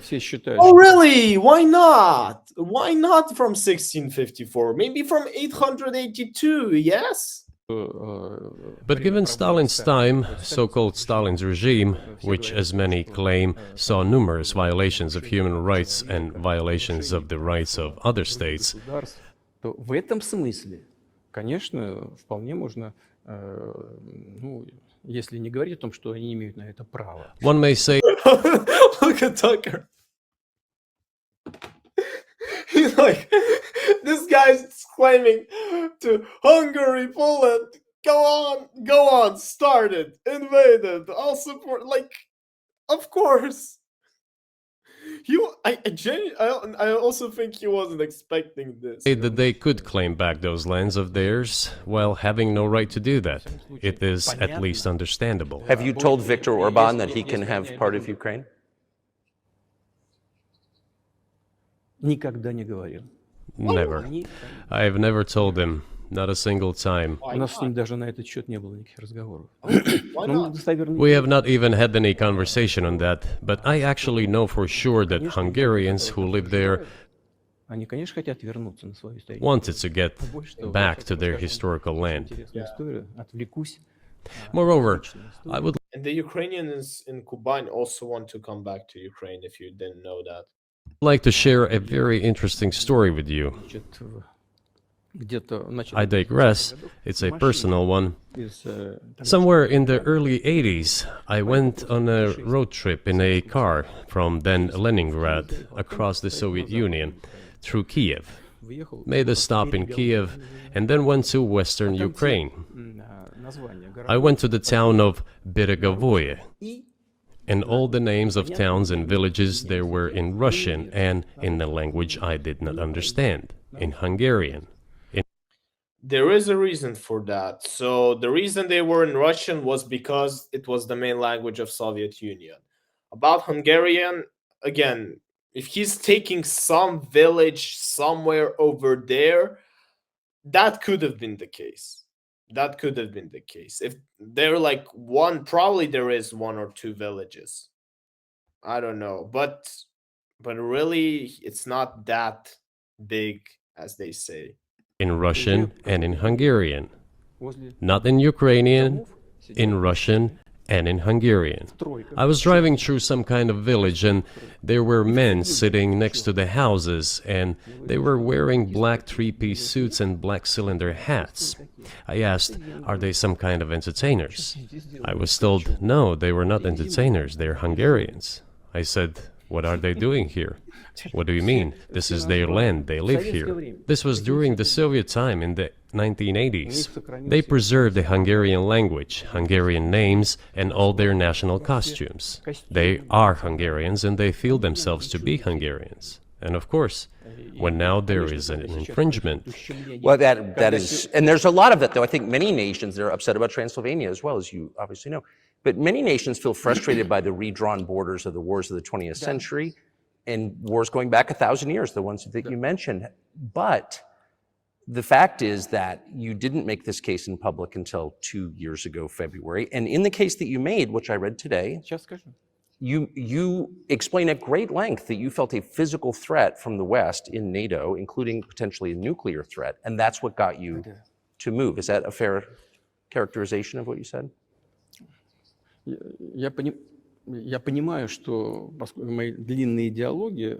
Oh, really? Why not? Why not from 1654? Maybe from 882, yes? But given Stalin's time, so-called Stalin's regime, which, as many claim, saw numerous violations of human rights and violations of the rights of other states, В этом смысле, конечно, вполне можно, если не говорить о том, что они имеют на это право. one may say Look at Tucker. He's like, this guy's claiming to Hungary, Poland, go on, started, invaded, I'll support, like, of course. I also think he wasn't expecting this. that they could claim back those lands of theirs while having no right to do that. It is at least understandable. Have you told Viktor Orban that he can have part of Ukraine? Никогда не говорил. Never. I have never told him, not a single time. У нас с ним даже на этот счет не было никаких разговоров. We have not even had any conversation on that, but I actually know for sure that Hungarians who live there Они, конечно, хотят вернуться на свою историю. wanted to get Больше того, back сейчас to their расскажу historical очень land. интересную историю. Отвлекусь. Moreover, Личную I историю. would And the Ukrainians in Kuban also want to come back to Ukraine, if you didn't know that. like to share a very interesting story with you. Значит, где-то в начале I digress, 80-х годов it's a машина personal one. из, Somewhere in the early 80s, I went on a road trip in a car from then Leningrad across the Soviet Union through Kiev, въехал made a stop in Kiev, and then went to western Ukraine. название I went to the town of Beregovoye, и and all the names of towns and villages there were in Russian and in a language I did not understand, in Hungarian. There is a reason for that. So the reason they were in Russian was because it was the main language of Soviet Union. About Hungarian, again, if he's taking some village somewhere over there, that could have been the case. That could have been the case. If they're like one, probably there is one or two villages. I don't know, but really, it's not that big as they say. In Russian and in Hungarian, возле not in Ukrainian, домов in сидела Russian and in Hungarian. тройка. I was driving through some kind of village and there were men sitting next to the houses and they were wearing black three-piece suits and black cylinder hats. I asked, are they some kind of entertainers? I was told, no, they were not entertainers, they're Hungarians. I said, what are they doing here? What do you mean? This is their land, they live here. This was during the Soviet time in the 1980s. They preserved the Hungarian language, Hungarian names, and all their national costumes. They are Hungarians and they feel themselves to be Hungarians. And of course, when now there is an infringement, Well, that is, and there's a lot of that, though. I think many nations are upset about Transylvania as well, as you obviously know. But many nations feel frustrated by the redrawn borders of the wars of the 20th century and wars going back 1,000 years, the ones that you mentioned. But the fact is that you didn't make this case in public until 2 years ago, February. And in the case that you made, which I read today, Сейчас скажу. you explain at great length that you felt a physical threat from the West in NATO, including potentially a nuclear threat, and that's what got you to move. Is that a fair characterization of what you said? Я понимаю, что поскольку мои длинные диалоги,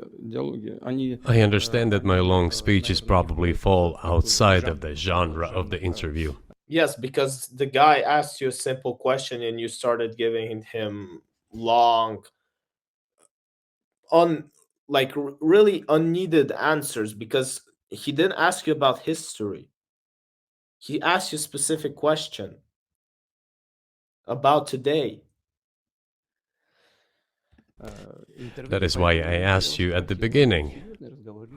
они I understand that my long speeches probably fall outside of the genre of the interview. Yes, because the guy asked you a simple question and you started giving him long, really unneeded answers because he didn't ask you about history. He asked you a specific question about today. That is why I asked you at the beginning,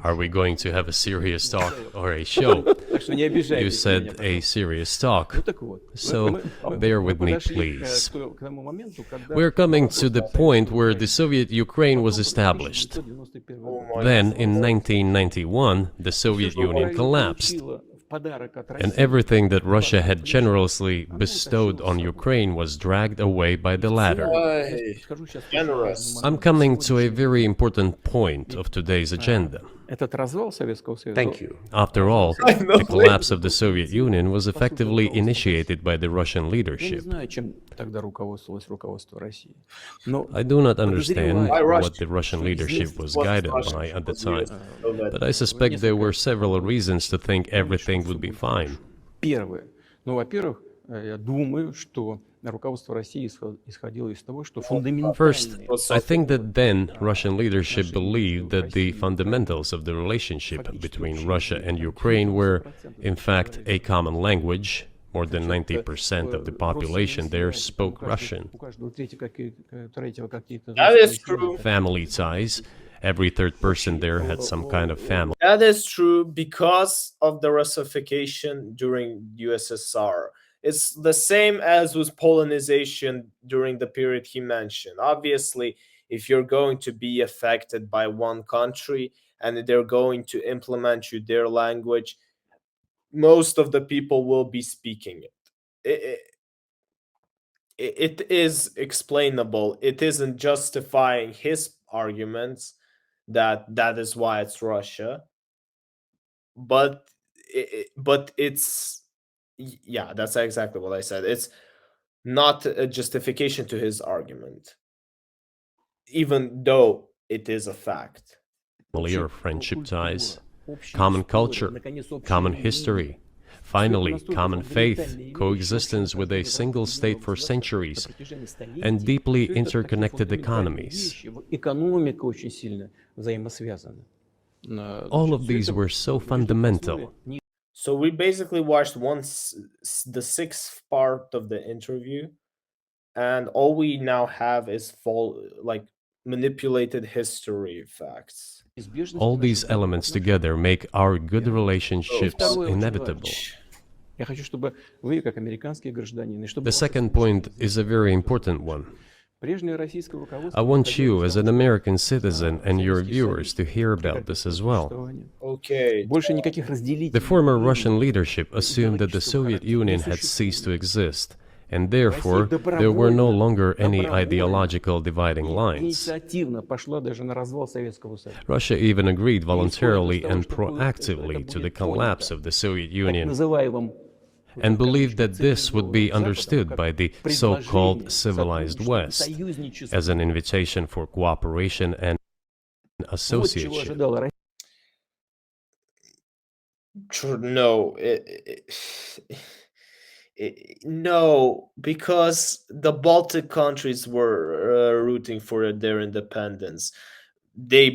are we going to have a serious talk or a show? Так что не обижайтесь You на said меня, a пожалуйста. serious talk. Ну так вот. So bear with me, please. К тому моменту, когда We're coming to the point where the Soviet Ukraine was established. 1991 Oh году my Then, in 1991, the Soviet Union collapsed, получила в подарок от and России everything that Russia had generously bestowed on Ukraine was dragged away by the latter. Скажу сейчас Generous. I'm coming to a very important point of today's agenda. этот развал Советского Союза. Thank you. After all, the collapse of the Soviet Union was effectively initiated by the Russian Я не leadership. знаю, чем тогда руководствовалось руководство России. Но I do not understand Why Russia? what the Russian leadership was guided by at the time, So that- but I suspect there were several reasons to think everything would be fine. первое. Ну, во-первых, я думаю, что руководство России исходило из того, что First, фундаментальные I think that then Russian leadership believed that the fundamentals of the relationship between Russia and Ukraine were, in fact, a common language. More than 90% of the population there spoke Russian. У каждого третьего какие-то That is true. Family ties. Every third person there had some kind of family. That is true because of the Russification during USSR. It's the same as with Polonization during the period he mentioned. Obviously, if you're going to be affected by one country and they're going to implement you their language, most of the people will be speaking it. It is explainable. It isn't justifying his arguments that is why it's Russia. but yeah, that's exactly what I said. It's not a justification to his argument, even though it is a fact. or friendship ties, common culture, common history, finally, common faith, coexistence with a single state for centuries, and deeply interconnected economies. Экономика очень сильно взаимосвязана. All of these were so fundamental. So we basically watched the sixth part of the interview, and all we now have is manipulated history facts. All these elements together make our good relationships inevitable. Я хочу, чтобы вы, как американские гражданины, чтобы The second point is a very important one. прежнее российское I руководство want you, as an American citizen, and your viewers to hear about this as well. Okay. Больше никаких разделителей. The former Russian leadership assumed that the Soviet Union had ceased to exist, and therefore there were no longer any ideological dividing lines. Инициативно пошла даже на развал Советского Союза. Russia even agreed voluntarily and proactively to the collapse of the Soviet Так Union, называемым and believed that this would be understood by the so-called civilized West as an invitation for cooperation and вот чего association. ожидала Россия. No, no, because the Baltic countries were rooting for their independence. They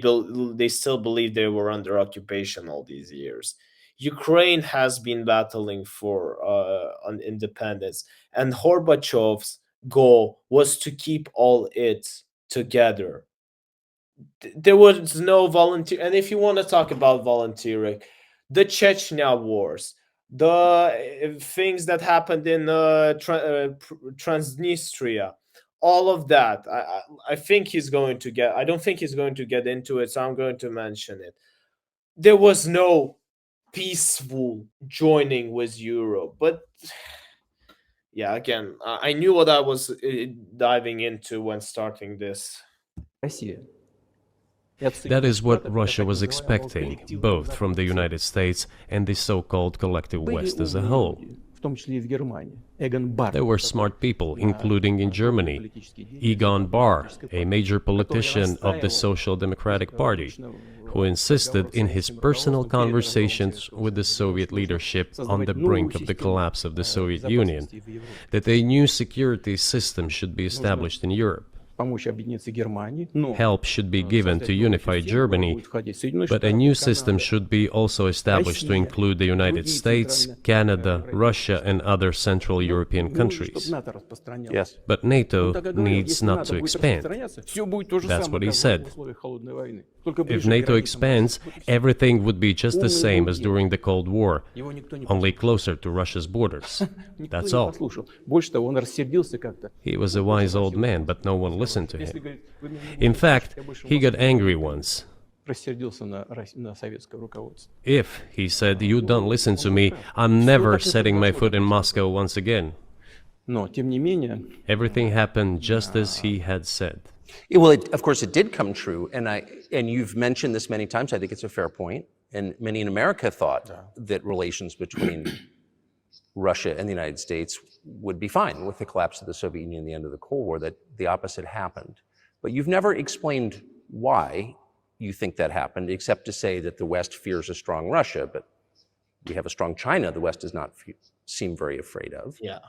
still believe they were under occupation all these years. Ukraine has been battling for on independence, and Gorbachev's goal was to keep all it together. There was no volunteer, and if you want to talk about volunteering, the Chechnya wars, the things that happened in Transnistria, all of that. I think he's going to get. I don't think he's going to get into it, so I'm going to mention it. There was no peaceful joining with Europe, but yeah, again, I knew what I was diving into when starting this. Россия. That is what Russia was expecting, both from the United States and the so-called collective West as a whole. В том числе и в Германии. Эгон Барр. There were smart people, including in Germany, Egon Bahr, a major politician of the Social Democratic Party, who insisted in his personal conversations with the Soviet leadership on the brink of the collapse of the Soviet Union that a new security system should be established in Europe. Помочь объединиться Германии, но Help should be given to unify Germany, but a new system should be also established to include the United States, Canada, Russia, and other Central European countries. Yes. But NATO needs not to expand. That's what he said. If NATO expands, everything would be just the same as during the Cold War, only closer to Russia's borders. That's all. Больше того, он рассердился как-то. He was a wise old man, but no one listened to him. In fact, he got angry once. Рассердился на советское руководство. If, he said, you don't listen to me, I'm never setting my foot in Moscow once again. Но, tем не менее, Everything happened just as he had said. Well, of course, it did come true, and you've mentioned this many times. I think it's a fair point, and many in America thought that relations between Russia and the United States would be fine with the collapse of the Soviet Union and the end of the Cold War. That the opposite happened, but you've never explained why you think that happened, except to say that the West fears a strong Russia, but we have a strong China. The West does not seem very afraid of. Yeah,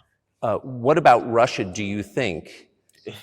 What about Russia? Do you think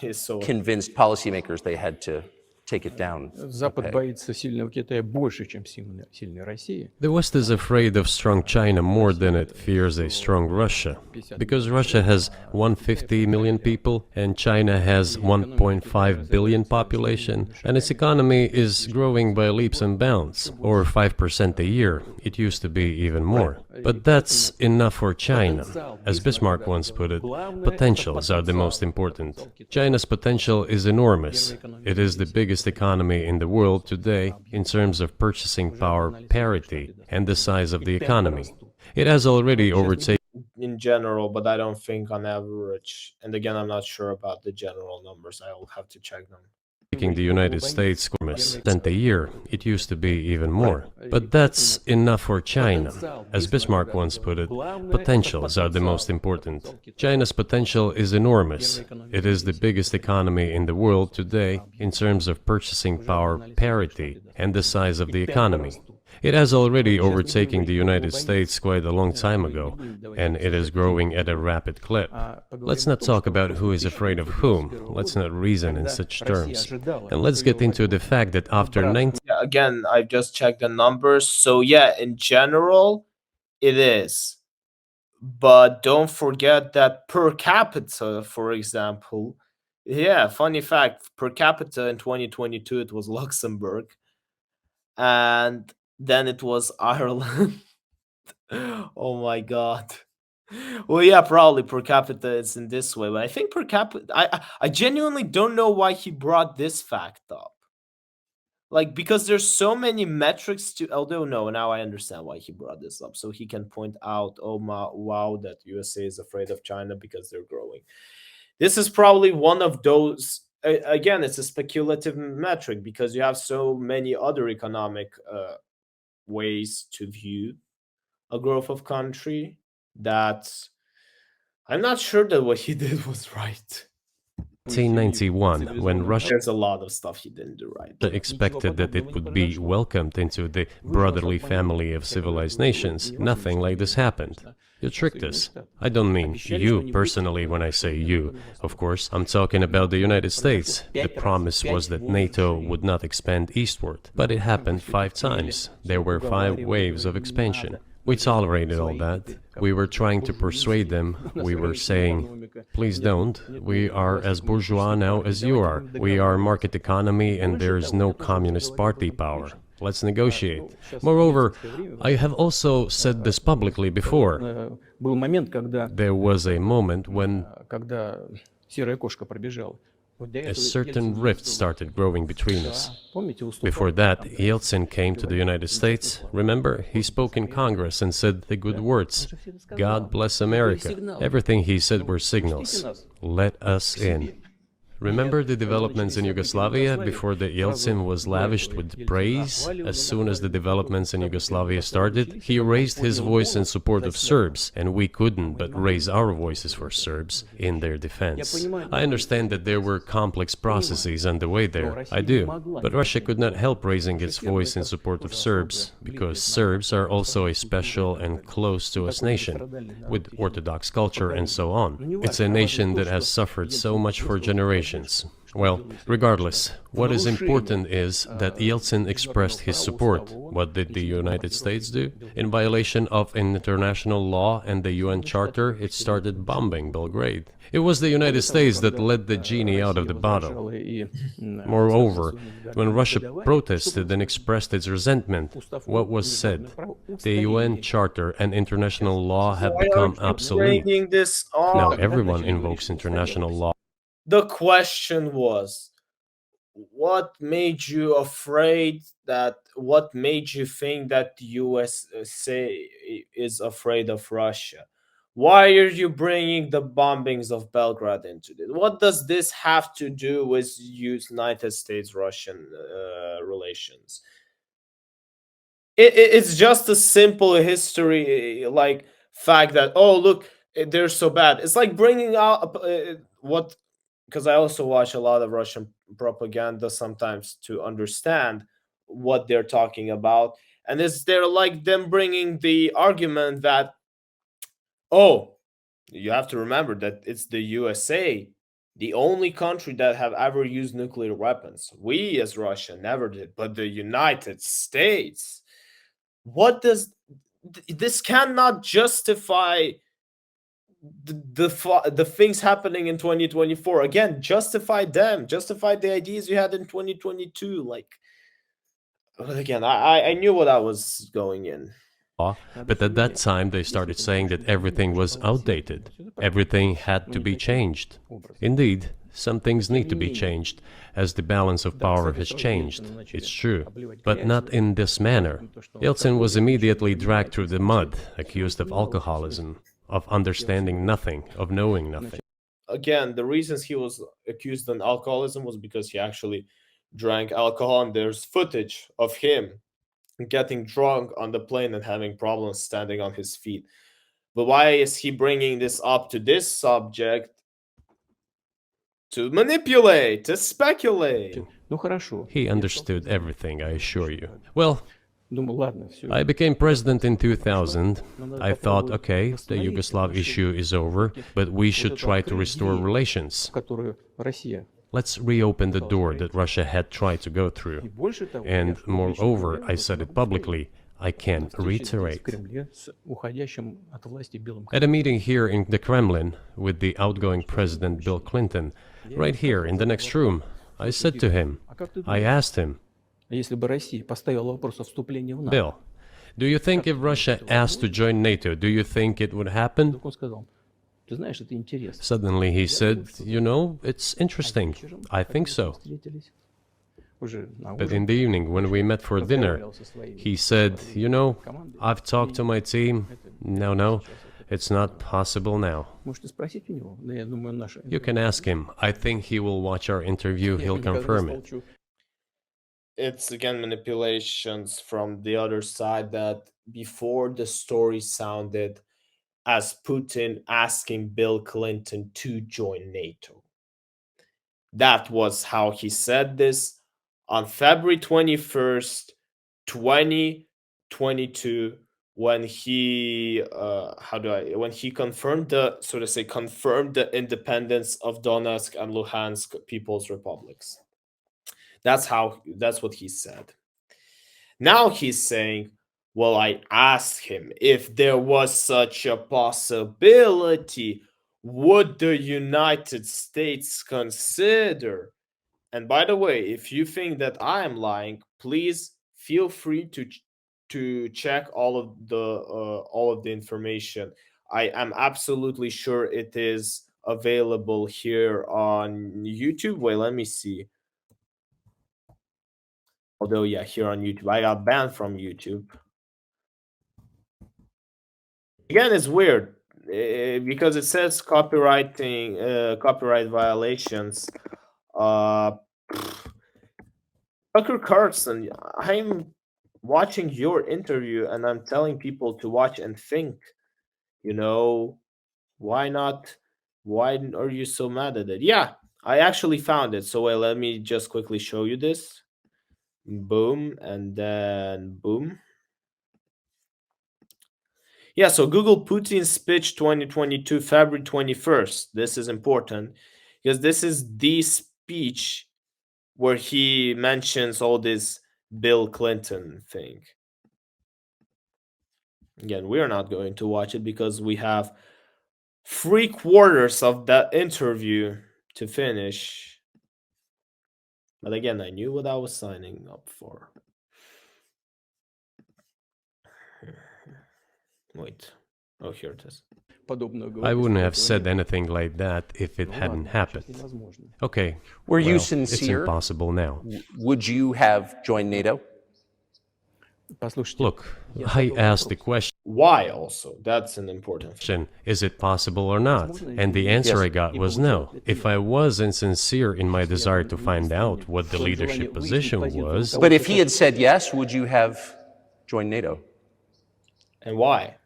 it's so. convinced policymakers they had to take it down? Запад боится сильного Китая больше, чем сильной России. The West is afraid of strong China more than it fears a strong Russia, because Russia has 150 million people and China has 1.5 billion population, and its economy is growing by leaps and bounds, or 5% a year. It used to be even more. But that's enough for China. As Bismarck once put it, potentials are the most important. China's potential is enormous. It is the biggest economy in the world today in terms of purchasing power parity and the size of the economy. It has already overtaken In general, but I don't think on average. And again, I'm not sure about the general numbers. I'll have to check them. Taking the United States cent a year, it used to be even more. But that's enough for China. As Bismarck once put it, potentials are the most important. China's potential is enormous. It is the biggest economy in the world today in terms of purchasing power parity and the size of the economy. It has already overtaken the United States quite a long time ago, and it is growing at a rapid clip. Let's not talk about who is afraid of whom. Let's not reason in such terms. And let's get into the fact that after 19... Yeah, again, I've just checked the numbers. So yeah, in general, it is. But don't forget that per capita, for example, yeah, funny fact, per capita in 2022, it was Luxembourg. And then it was Ireland. Oh my god. Well, yeah, probably per capita it's in this way, but I think per capita, I genuinely don't know why he brought this fact up. Like, because there's so many metrics to, although no, now I understand why he brought this up. So he can point out, oh my, wow, that USA is afraid of China because they're growing. This is probably one of those, again, it's a speculative metric because you have so many other economic ways to view a growth of country that I'm not sure that what he did was right. 1991, when Russia There's a lot of stuff he didn't do right. expected that it would be welcomed into the brotherly family of civilized nations, nothing like this happened. You tricked us. I don't mean you personally when I say you. Of course, I'm talking about the United States. The promise was that NATO would not expand eastward, but it happened 5 times. There were 5 waves of expansion. We tolerated all that. We were trying to persuade them. We were saying, please don't. We are as bourgeois now as you are. We are market economy and there is no communist party power. Let's negotiate. Moreover, I have also said this publicly before. There was a moment when a certain rift started growing between us. Before that, Yeltsin came to the United States. Remember, he spoke in Congress and said the good words. God bless America. Everything he said were signals. Let us in. Remember the developments in Yugoslavia before the Yeltsin was lavished with praise? As soon as the developments in Yugoslavia started, he raised his voice in support of Serbs, and we couldn't but raise our voices for Serbs in their defense. I understand that there were complex processes underway there, I do, but Russia could not help raising its voice in support of Serbs, because Serbs are also a special and close to us nation, with Orthodox culture and so on. It's a nation that has suffered so much for generations. Well, regardless, what is important is that Yeltsin expressed his support. What did the United States do? In violation of international law and the UN Charter, it started bombing Belgrade. It was the United States that let the genie out of the bottle. Moreover, when Russia protested and expressed its resentment, what was said? The UN Charter and international law have become obsolete. Now everyone invokes international law. The question was, what made you afraid that, what made you think that the USA is afraid of Russia? Why are you bringing the bombings of Belgrade into this? What does this have to do with United States-Russian relations? It's just a simple history, like fact that, oh, look, they're so bad. It's like bringing out what... Because I also watch a lot of Russian propaganda sometimes to understand what they're talking about. And they're like them bringing the argument that, oh, you have to remember that it's the USA, the only country that have ever used nuclear weapons. We as Russia never did, but the United States. What does... This cannot justify the things happening in 2024. Again, justify them, justify the ideas you had in 2022. Like, again, I knew what I was going in. But at that time they started saying that everything was outdated. Everything had to be changed. Indeed, some things need to be changed, as the balance of power has changed. It's true, but not in this manner. Yeltsin was immediately dragged through the mud, accused of alcoholism, of understanding nothing, of knowing nothing. again, the reasons he was accused of alcoholism was because he actually drank alcohol, and there's footage of him getting drunk on the plane and having problems standing on his feet. But why is he bringing this up to this subject? To manipulate, to speculate. Ну хорошо. He understood everything, I assure you. Well, Думаю, ладно, все. I became president in 2000. I thought, okay, the Yugoslav issue is over, but we should try to restore relations. Которую Россия. Let's reopen the door that Russia had tried to go through. И больше того, And moreover, I said it publicly, I can в reiterate. Кремле с уходящим от власти Белым At a meeting here in the Kremlin with the outgoing President Bill Clinton, right here in the next room, I said to him, I asked him, Если бы Россия поставила вопрос о вступлении в НАТО, Bill, do you think if Russia asked to join NATO, do you think it would happen? вдруг он сказал, ты знаешь, это интересно. Suddenly he said, you know, it's interesting. I think so. Встретились уже на But ужин. in the evening, when we met for dinner, he said, you know, I've talked to my team. No, it's not possible now. Можете спросить у него. Да, я думаю, наши. You can ask him. I think he will watch our interview. He'll confirm it. It's again manipulations from the other side that before the story sounded as Putin asking Bill Clinton to join NATO. That was how he said this on February 21st, 2022, when he when he confirmed confirmed the independence of Donetsk and Luhansk People's Republics. That's what he said. Now he's saying, well, I asked him if there was such a possibility, would the United States consider? And by the way, if you think that I am lying, please feel free to check all of the information. I am absolutely sure it is available here on YouTube. Wait, let me see. Although, yeah, here on YouTube. I got banned from YouTube. Again, it's weird because it says copyright violations. Tucker Carlson, I'm watching your interview and I'm telling people to watch and think. You know, why not? Why are you so mad at it? Yeah, I actually found it. So wait, let me just quickly show you this. Boom, and then boom. Yeah, so Google Putin's speech 2022, February 21st. This is important because this is the speech where he mentions all this Bill Clinton thing. Again, we're not going to watch it because we have 3/4 of that interview to finish. But again, I knew what I was signing up for. Wait. Oh, here it is. I wouldn't have said anything like that if it hadn't happened. Okay. Were you well, sincere? It's impossible now. Would you have joined NATO? Look, I asked the question, Why also? That's an important thing. is it possible or not? And the answer I got was no. If I was insincere in my desire to find out what the leadership position was, But if he had said yes, would you have joined NATO? And why?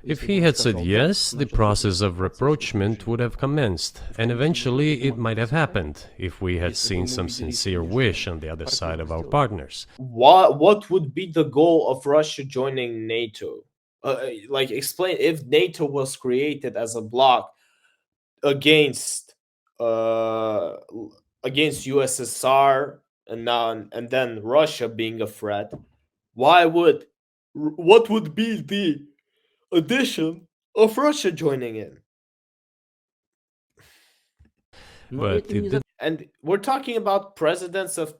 if he had said yes, the process of rapprochement would have commenced, and eventually it might have happened if we had seen some sincere wish on the other side of our partners. What would be the goal of Russia joining NATO? Like, explain if NATO was created as a bloc against USSR and then Russia being a threat. What would be the addition of Russia joining in? But it did And we're talking about presidents of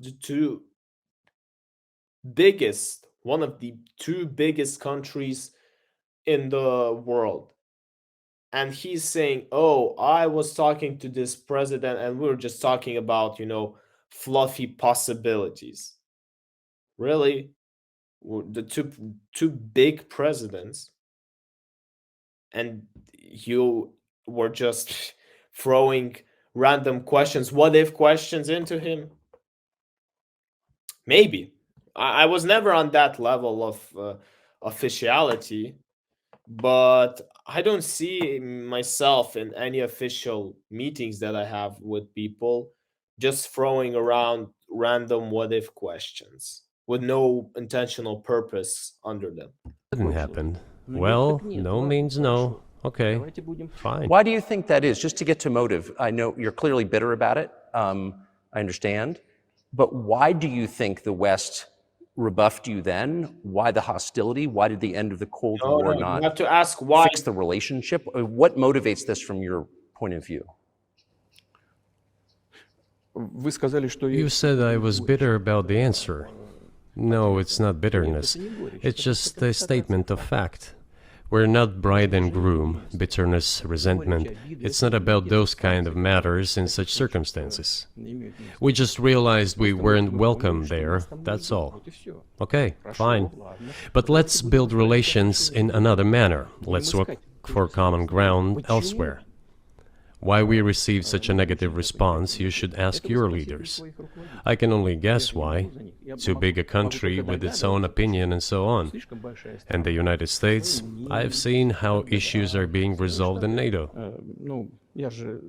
one of the two biggest countries in the world. And he's saying, oh, I was talking to this president and we were just talking about, fluffy possibilities. Really? The two big presidents, and you were just throwing random questions, what if questions into him? Maybe. I was never on that level of officiality, but I don't see myself in any official meetings that I have with people just throwing around random what if questions with no intentional purpose under them. Didn't happen. Well, no means no. Okay, fine. Why do you think that is? Just to get to motive, I know you're clearly bitter about it. I understand. But why do you think the West rebuffed you then? Why the hostility? Why did the end of the Cold War You not have to ask why. fix the relationship? What motivates this from your point of view? Вы сказали, что You said I was bitter about the answer. No, it's not bitterness. It's just a statement of fact. We're not bride and groom, bitterness, resentment. It's not about those kind of matters in such circumstances. We just realized we weren't welcome there, that's all. Okay, fine. But let's build relations in another manner. Let's look for common ground elsewhere. Why we received such a negative response, you should ask your leaders. I can only guess why. Too big a country with its own opinion and so on. And the United States, I have seen how issues are being resolved in NATO. Ну, я же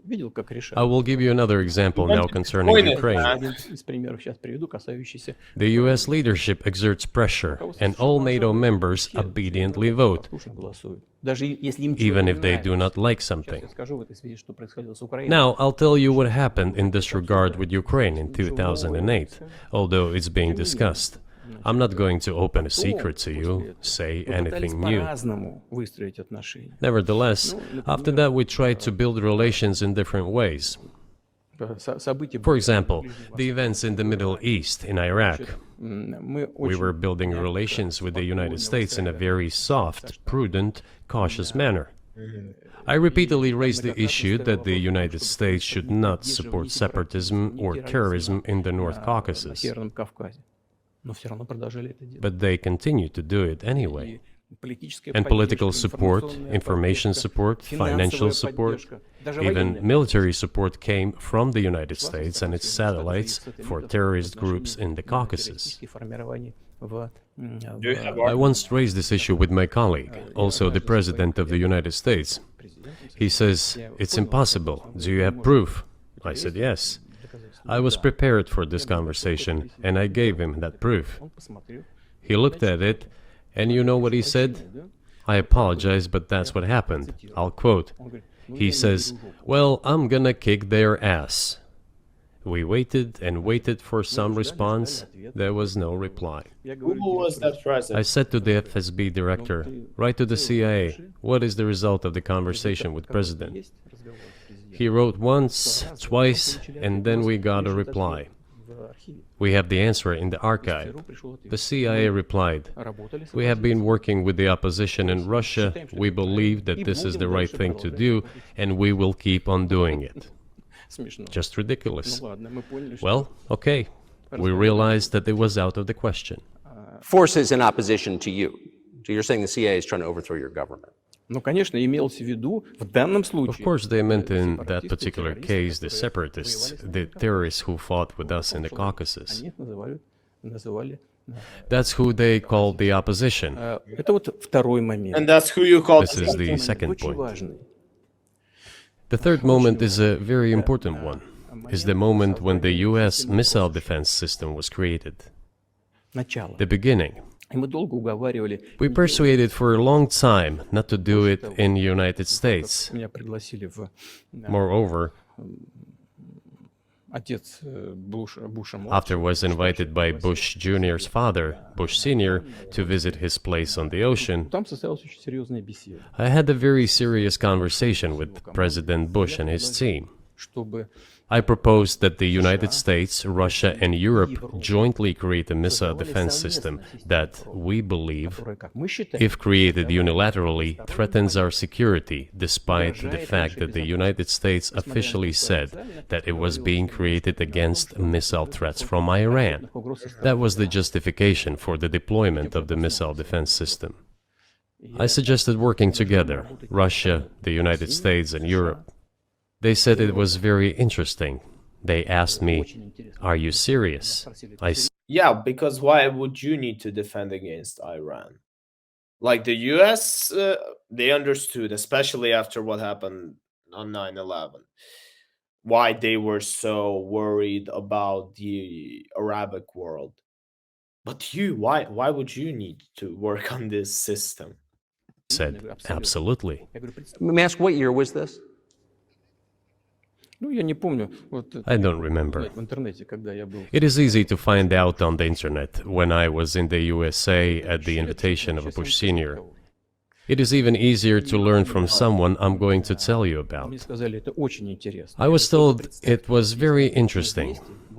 видел, как решают. I will give you another example now concerning Ukraine. Один из примеров сейчас приведу, касающийся The US leadership exerts pressure, and all NATO members obediently vote, голосуют. Даже если им even if they do not like something. я скажу в этой связи, что происходило с Украиной. Now, I'll tell you what happened in this regard with Ukraine in 2008, although it's being discussed. I'm not going to open a secret to you, say anything new. По-разному выстроить отношения. Nevertheless, after that we tried to build relations in different ways. События For example, the events in the Middle East, in Iraq. мы We очень were building relations with the United States in a very soft, prudent, cautious manner. I repeatedly raised the issue that the United States should not support separatism or terrorism in the North на Caucasus, Северном Кавказе, но все равно продолжали это делать. but they continue to do it anyway. Политическая And political поддержка, support, информационная information поддержка, support, financial финансовая support, поддержка, даже even военная military support came from the United States and its satellites for terrorist groups in the Caucasus. политические формирования в, Do you have I once raised this issue with my colleague, also the President of the United States. He says, "It's impossible. Do you have proof?" I said, "Yes." I was prepared for this conversation, and I gave him that proof. он посмотрел. He looked at it, and you know what he said? I apologize, but that's what happened. I'll quote. He says, "Well, I'm gonna kick their ass." We waited and waited for some response. There was no reply. Я Who говорю, was that I president? said to the FSB director, "Write to the CIA, what is the result of the conversation with President?" есть разговор с президентом He wrote once, twice, and then we got a reply. в архиве. We have the answer in the archive. ЦРУ пришел ответ. The CIA replied, Работали с "We have been working with the opposition in Russia. We believe that this is the right thing to do, and we will keep on doing it." смешно. Just ridiculous. Ну ладно, мы поняли, что Well, okay. We realized that it was out of the question. Forces in opposition to you. So you're saying the CIA is trying to overthrow your government. ну, конечно, имелось в виду в данном Of случае. course, they meant in that particular case the separatists, the terrorists who fought with us in the Caucasus. Они их называли. That's who they called the opposition. Это вот второй момент. And that's who you call This is the second Очень point. важный. The third moment is a very important one. Is the moment when the US missile defense system was created. Начало. The beginning. И мы долго уговаривали. We persuaded for a long time not to do it in the United States. Меня пригласили в Moreover, отец Буша. after was invited by Bush Jr.'s father, Bush Sr., to visit his place on the ocean, Там состоялась очень серьезная беседа, I had a very serious conversation with President Bush and his team. чтобы I proposed that the United States, Russia, and Europe jointly create a missile defense system that, we believe, которая, как мы считаем, if created unilaterally, threatens our security, despite the fact that the United States officially said that it was being created against missile threats from Iran. That was the justification for the deployment of the missile defense system. I suggested working together, Russia, the United States, and Europe. They said it was very interesting. They asked me, "Are you serious?" I said, Yeah, because why would you need to defend against Iran? Like the US, they understood, especially after what happened on 9/11, why they were so worried about the Arabic world. But why would you need to work on this system? "Absolutely." May I ask, what year was this? Ну, я не помню. Вот, I don't remember. в интернете, когда я был. It is easy to find out on the internet when I was in the USA at the invitation of a Bush senior. It is even easier to learn from someone I'm going to tell you Мне about. сказали, это очень интересно. I was told it was very interesting.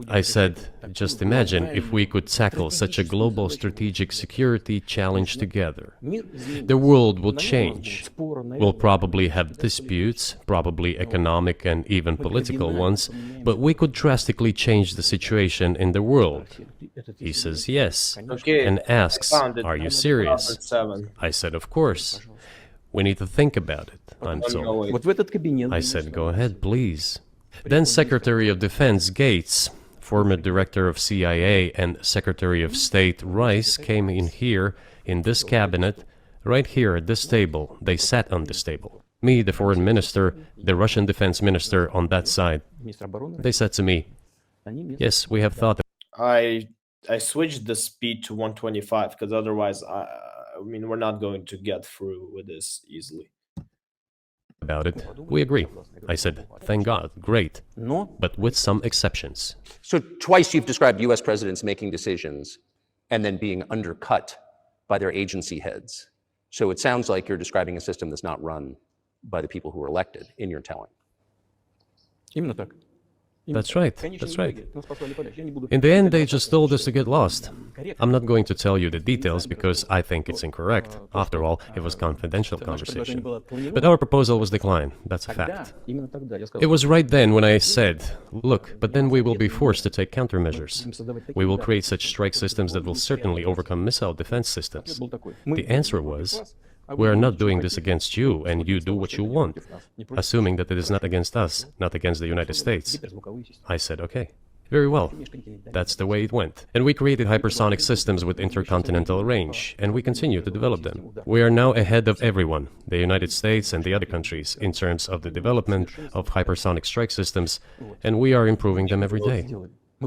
I said, just imagine if we could tackle such a global strategic security challenge together. The world will change. We'll probably have disputes, probably economic and even political ones, but we could drastically change the situation in the world. He says yes, Okay, and asks, found it. "Are you serious?" 7. I said, "Of course. We need to think about it." I'm told. Вот в этот кабинет. I said, "Go ahead, please." Then Secretary of Defense Gates, former director of CIA, and Secretary of State Rice came in here, in this cabinet, right here at this table. They sat on this table. Me, the foreign minister, the Russian defense minister on that side. Министр обороны. They said to me, Они мне "Yes, we have thought I switched the speed to 125 because otherwise, I mean, we're not going to get through with this easily. about it. We agree." I said, "Thank God, great, Но but with some exceptions." So twice you've described U.S. presidents making decisions and then being undercut by their agency heads. So it sounds like you're describing a system that's not run by the people who were elected in your telling. именно так. That's right, Конечно, that's не right. итоге. Нас послали подальше. Я не буду. In the end, they just told us to get lost. I'm not going to tell you the details because I think it's incorrect. After all, it was confidential Наше предложение conversation. было отклонено. But our proposal was declined. That's a Тогда, fact. именно тогда я сказал, It was right then when I said, "Look, but then we will be forced to take countermeasures. We will create such strike systems that will certainly overcome missile defense systems." был такой. The answer was, "We are not doing this against you, and you do what you want," assuming that it is not against us, not against the United States. I said, "Okay, very well." That's the way it went. And we created hypersonic systems with intercontinental range, and we continue to develop them. We are now ahead of everyone, the United States and the other countries, in terms of the development of hypersonic strike systems, and we are improving them every day.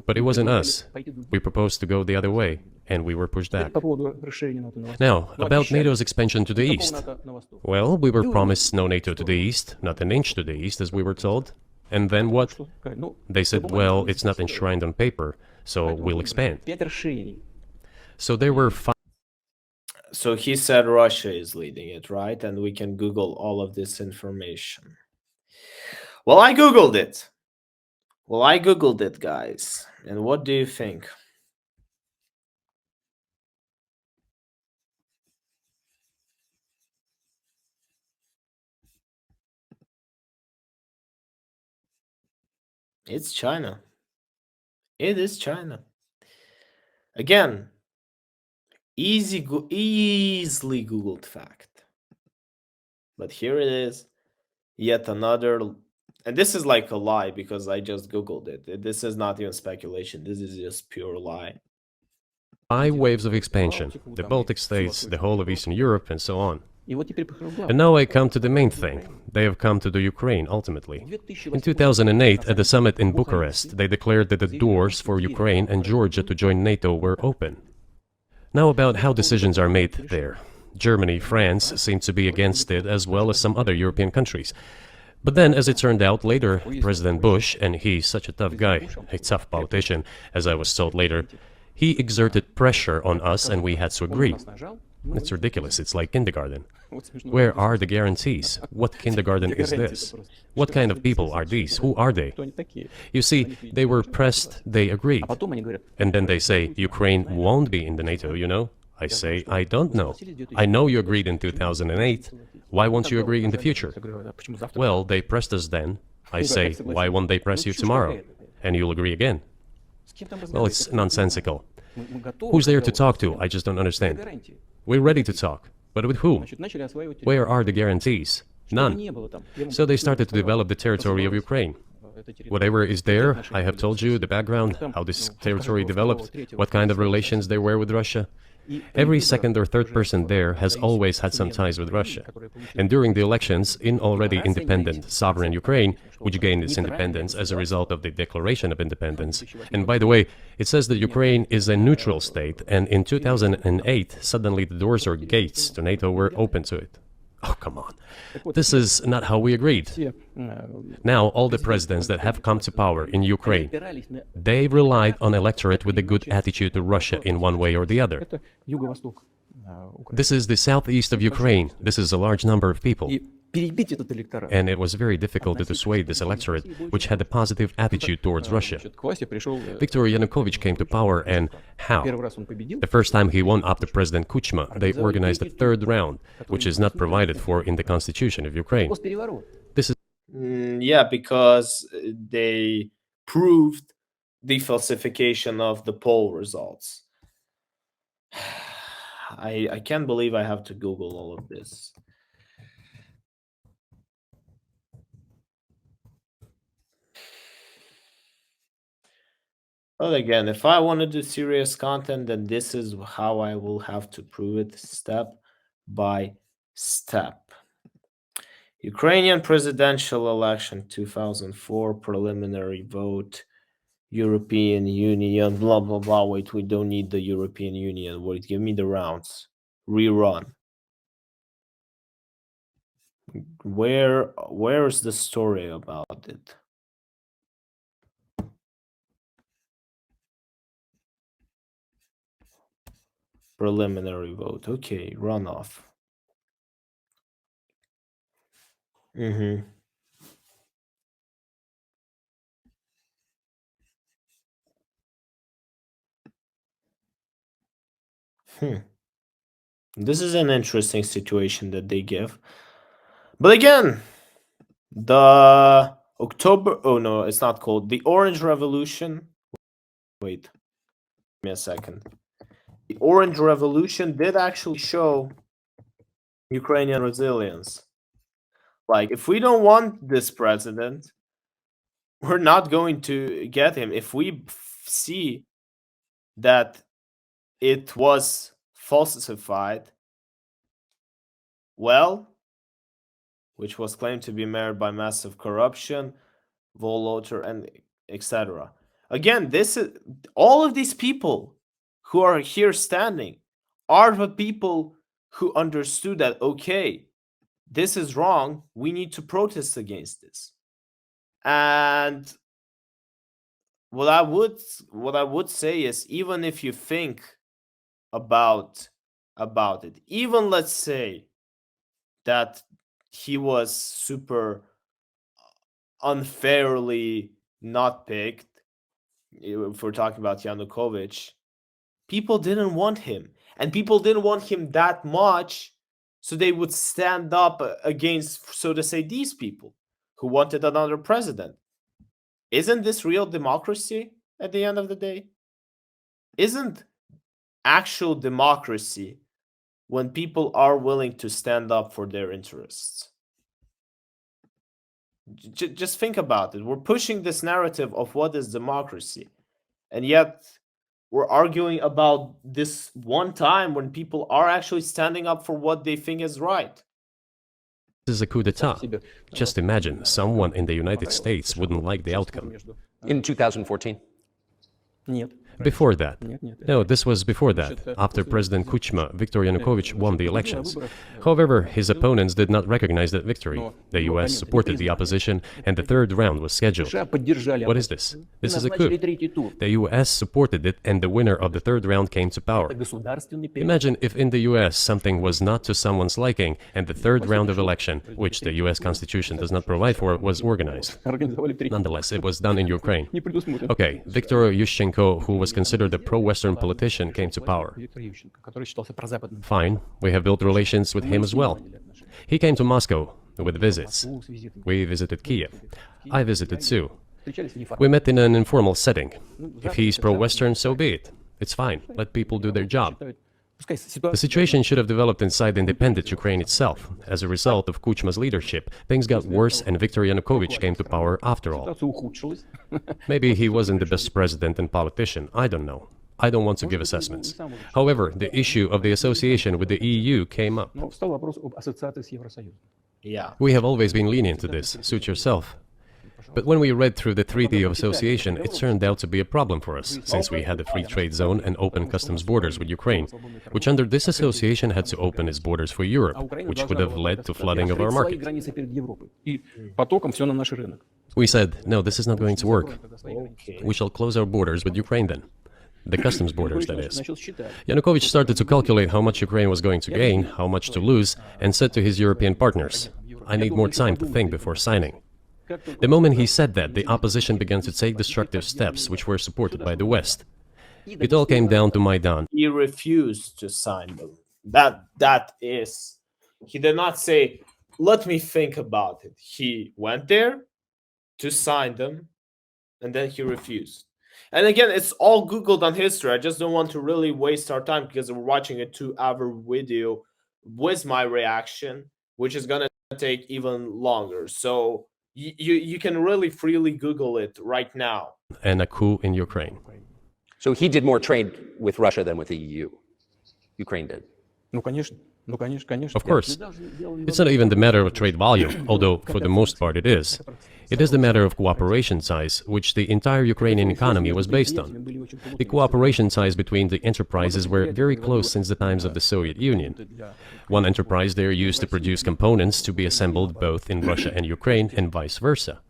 But it wasn't us. We proposed to go the other way, and we were pushed back. По поводу расширения НАТО на восток. Now, about NATO's expansion to the east. НАТО на восток. Well, we were promised no NATO to the east, not an inch to the east, as we were told. And then what? Ну, They said, well, it's not enshrined on paper, so we'll expand. 5 расширений. So there were five So he said Russia is leading it, right? And we can Google all of this information. Well, I Googled it. Guys. And what do you think? It's China. It is China. Again, easily Googled fact. But here it is. Yet another, and this is like a lie because I just Googled it. This is not even speculation. This is just pure lie. waves of expansion, the Baltic states, the whole of Eastern Europe, and so on. И вот теперь прихожу к главному. And now I come to the main thing. They have come to the Ukraine, ultimately. In 2008, at the summit in Bucharest, they declared that the doors for Ukraine and Georgia to join NATO were open. Now about how decisions are made there. Germany, France seem to be against it, as well as some other European countries. But then, as it turned out later, President Bush, and he's such a tough guy, a tough politician, as I was told later, he exerted pressure on us and we had to agree. It's ridiculous, it's like kindergarten. Where are the guarantees? What kindergarten is this? What kind of people are these? Who are they? Кто они такие? You see, they were pressed, they agreed. А потом они говорят, And then they say, Ukraine won't be in the NATO, you know? I say, I don't know. I know you agreed in 2008. Why won't you agree in the future? я говорю, а почему завтра? Well, they pressed us then. I say, why won't they press you tomorrow? And you'll agree again. С кем там Well, разговаривать? it's nonsensical. Мы готовы. Who's there to talk to? I just don't understand. Гарантии. We're ready to talk. But with whom? Значит, начали осваивать Where are the guarantees? None. So they started to develop the territory of Ukraine. Whatever is there, I have told you the background, how this territory developed, what kind of relations there were with Russia. Every second or third person there has always had some ties with Russia. And during the elections in already independent, sovereign Ukraine, which gained its independence as a result of the Declaration of Independence, and by the way, it says that Ukraine is a neutral state, and in 2008, suddenly the doors or gates to NATO were open to it. Oh, come on. This is not how we agreed. Now, all the presidents that have come to power in Ukraine, they relied on electorate with a good attitude to Russia in one way or the other. This is the southeast of Ukraine. This is a large number of people. And it was very difficult to dissuade this electorate, which had a positive attitude towards Russia. Viktor Yanukovych came to power, and how? The first time he won after President Kuchma, they organized a third round, which is not provided for in the constitution of Ukraine. This is yeah, because they proved the falsification of the poll results. I can't believe I have to Google all of this. But again, if I want to do serious content, then this is how I will have to prove it step by step. Ukrainian presidential election 2004 preliminary vote, European Union, blah, blah, blah. Wait, we don't need the European Union. Wait, give me the rounds. Rerun. Where's the story about it? Preliminary vote. Okay, runoff. This is an interesting situation that they give. But again, the October... Oh, no, it's not called. The Orange Revolution... Wait. Give me a second. The Orange Revolution did actually show Ukrainian resilience. Like, if we don't want this president, we're not going to get him. If we see that it was falsified, well, which was claimed to be marred by massive corruption, voter, and etc. Again, this is all of these people who are here standing are the people who understood that, okay, this is wrong. We need to protest against this. And what I would say is, even if you think about it, even let's say that he was super unfairly not picked, if we're talking about Yanukovych, people didn't want him, and people didn't want him that much, so they would stand up against, so to say, these people who wanted another president. Isn't this real democracy at the end of the day? Isn't actual democracy when people are willing to stand up for their interests? Just think about it. We're pushing this narrative of what is democracy, and yet we're arguing about this one time when people are actually standing up for what they think is right. This is a coup d'etat. Just imagine, someone in the United States wouldn't like the outcome. In 2014? Before that. No, this was before that. After President Kuchma, Viktor Yanukovych won the elections. However, his opponents did not recognize that victory. The US supported the opposition, and the third round was scheduled. What is this? This is a coup. The US supported it, and the winner of the third round came to power. Imagine if in the US something was not to someone's liking, and the third round of election, which the US Constitution does not provide for, was organized. Nonetheless, it was done in Ukraine. Okay, Viktor Yushchenko, who was considered a pro-Western politician, came to power. Fine, we have built relations with him as well. He came to Moscow with visits. We visited Kiev. I visited too. We met in an informal setting. If he's pro-Western, so be it. It's fine. Let people do their job. The situation should have developed inside independent Ukraine itself. As a result of Kuchma's leadership, things got worse and Viktor Yanukovych came to power after all. Maybe he wasn't the best president and politician, I don't know. I don't want to give assessments. However, the issue of the association with the EU came up. Yeah. We have always been lenient to this, suit yourself. But when we read through the Treaty of Association, it turned out to be a problem for us, since we had a free trade zone and open customs borders with Ukraine, which under this association had to open its borders for Europe, which would have led to flooding of our market. We said, no, this is not going to work. Okay. We shall close our borders with Ukraine then. The customs borders, that is. Yanukovych started to calculate how much Ukraine was going to gain, how much to lose, and said to his European partners, I need more time to think before signing. The moment he said that, the opposition began to take destructive steps, which were supported by the West. It all came down to Maidan. He refused to sign them. That is, he did not say, let me think about it. He went there to sign them, and then he refused. And again, it's all Googled on history. I just don't want to really waste our time because we're watching a 2-hour video with my reaction, which is going to take even longer. So you can really freely Google it right now. And a coup in Ukraine. So he did more trade with Russia than with the EU. Ukraine did. Of course. It's not even the matter of trade volume, although for the most part it is. It is the matter of cooperation ties, which the entire Ukrainian economy was based on. The cooperation ties between the enterprises were very close since the times of the Soviet Union. One enterprise there used to produce components to be assembled both in Russia and Ukraine, and vice versa.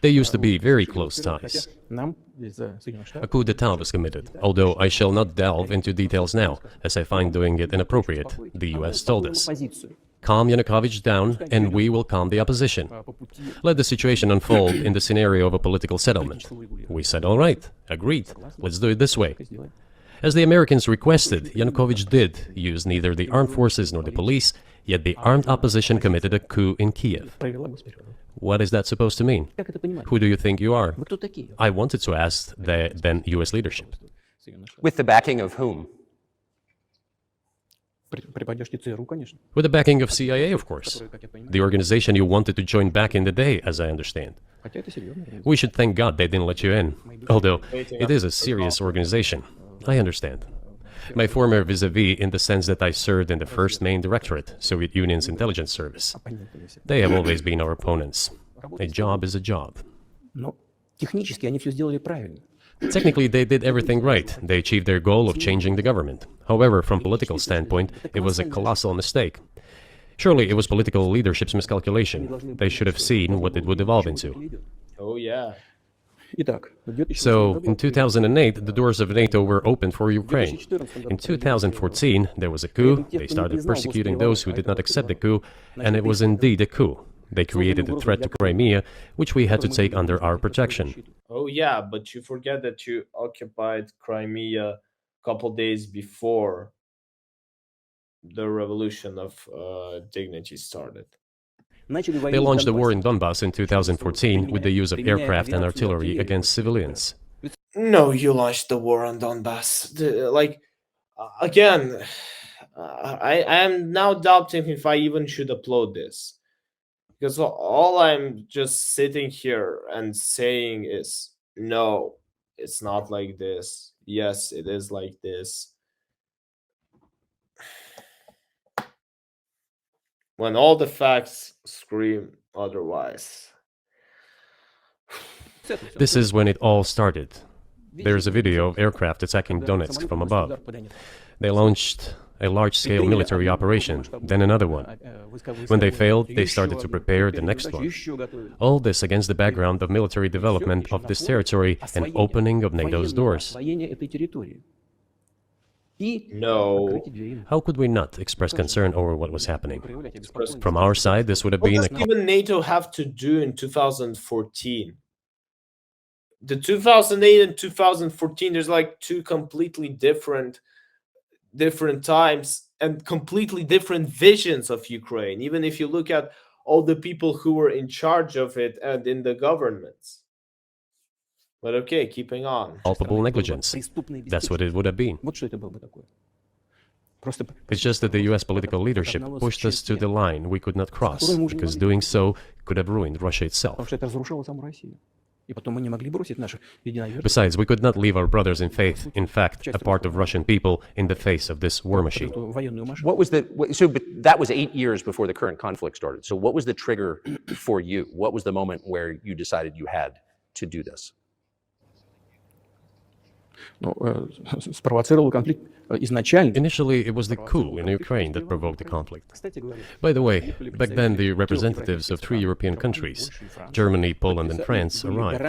They used to be very close ties. A coup d'etat was committed, although I shall not delve into details now, as I find doing it inappropriate, the US told us. Calm Yanukovych down, and we will calm the opposition. Let the situation unfold in the scenario of a political settlement. We said, all right, agreed, let's do it this way. As the Americans requested, Yanukovych did use neither the armed forces nor the police, yet the armed opposition committed a coup in Kiev. What is that supposed to mean? Who do you think you are? I wanted to ask the then US leadership. With the backing of whom? With the backing of CIA, of course. The organization you wanted to join back in the day, as I understand. We should thank God they didn't let you in, although it is a serious organization. I understand. My former vis-a-vis in the sense that I served in the first main directorate, Soviet Union's intelligence service. They have always been our opponents. A job is a job. Technically, they did everything right. They achieved their goal of changing the government. However, from political standpoint, it was a colossal mistake. Surely it was political leadership's miscalculation. They should have seen what it would evolve into. Oh, yeah. So, in 2008, the doors of NATO were opened for Ukraine. In 2014, there was a coup. They started persecuting those who did not accept the coup, and it was indeed a coup. They created a threat to Crimea, which we had to take under our protection. Oh, yeah, but you forget that you occupied Crimea a couple days before the revolution of dignity started. They launched the war in Donbass in 2014 with the use of aircraft and artillery against civilians. No, you launched the war on Donbass. Again, I am now doubting if I even should upload this. Because all I'm just sitting here and saying is, no, it's not like this. Yes, it is like this. When all the facts scream otherwise. This is when it all started. There's a video of aircraft attacking Donetsk from above. They launched a large-scale military operation, then another one. When they failed, they started to prepare the next one. All this against the background of military development of this territory and opening of NATO's doors. No. How could we not express concern over what was happening? From our side, this would have been What does even NATO have to do in 2014? The 2008 and 2014, there's like two completely different times and completely different visions of Ukraine, even if you look at all the people who were in charge of it and in the governments. But okay, keeping on. Culpable negligence. That's what it would have been. It's just that the US political leadership pushed us to the line we could not cross, because doing so could have ruined Russia itself. Besides, we could not leave our brothers in faith, in fact, a part of Russian people, in the face of this war machine. But that was 8 years before the current conflict started. So what was the trigger for you? What was the moment where you decided you had to do this? Спровоцировал конфликт изначально. Initially, it was the coup in Ukraine that provoked the conflict. By the way, back then the representatives of 3 European countries, Germany, Poland and France, arrived.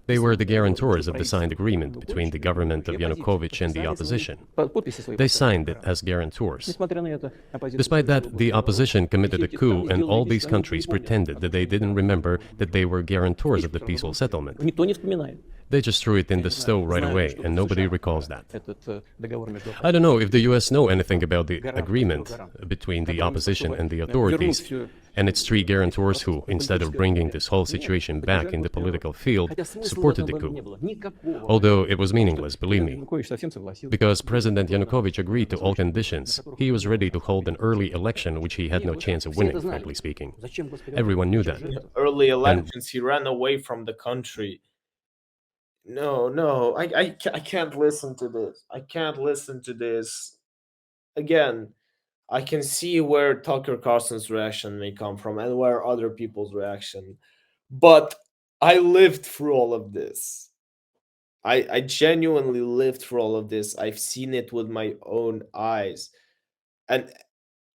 They were the guarantors of the signed agreement between the government of Yanukovych and the opposition. They signed it as guarantors. Despite that, the opposition committed a coup, and all these countries pretended that they didn't remember that they were guarantors of the peaceful settlement. They just threw it in the stove right away, and nobody recalls that. I don't know if the US know anything about the agreement between the opposition and the authorities, and its 3 guarantors who, instead of bringing this whole situation back in the political field, supported the coup. Although it was meaningless, believe me. Because President Yanukovych agreed to all conditions, he was ready to hold an early election which he had no chance of winning, frankly speaking. Everyone knew that. Early elections, he ran away from the country. No, I can't listen to this. I can't listen to this. Again, I can see where Tucker Carlson's reaction may come from and where other people's reaction. But I lived through all of this. I genuinely lived through all of this. I've seen it with my own eyes. And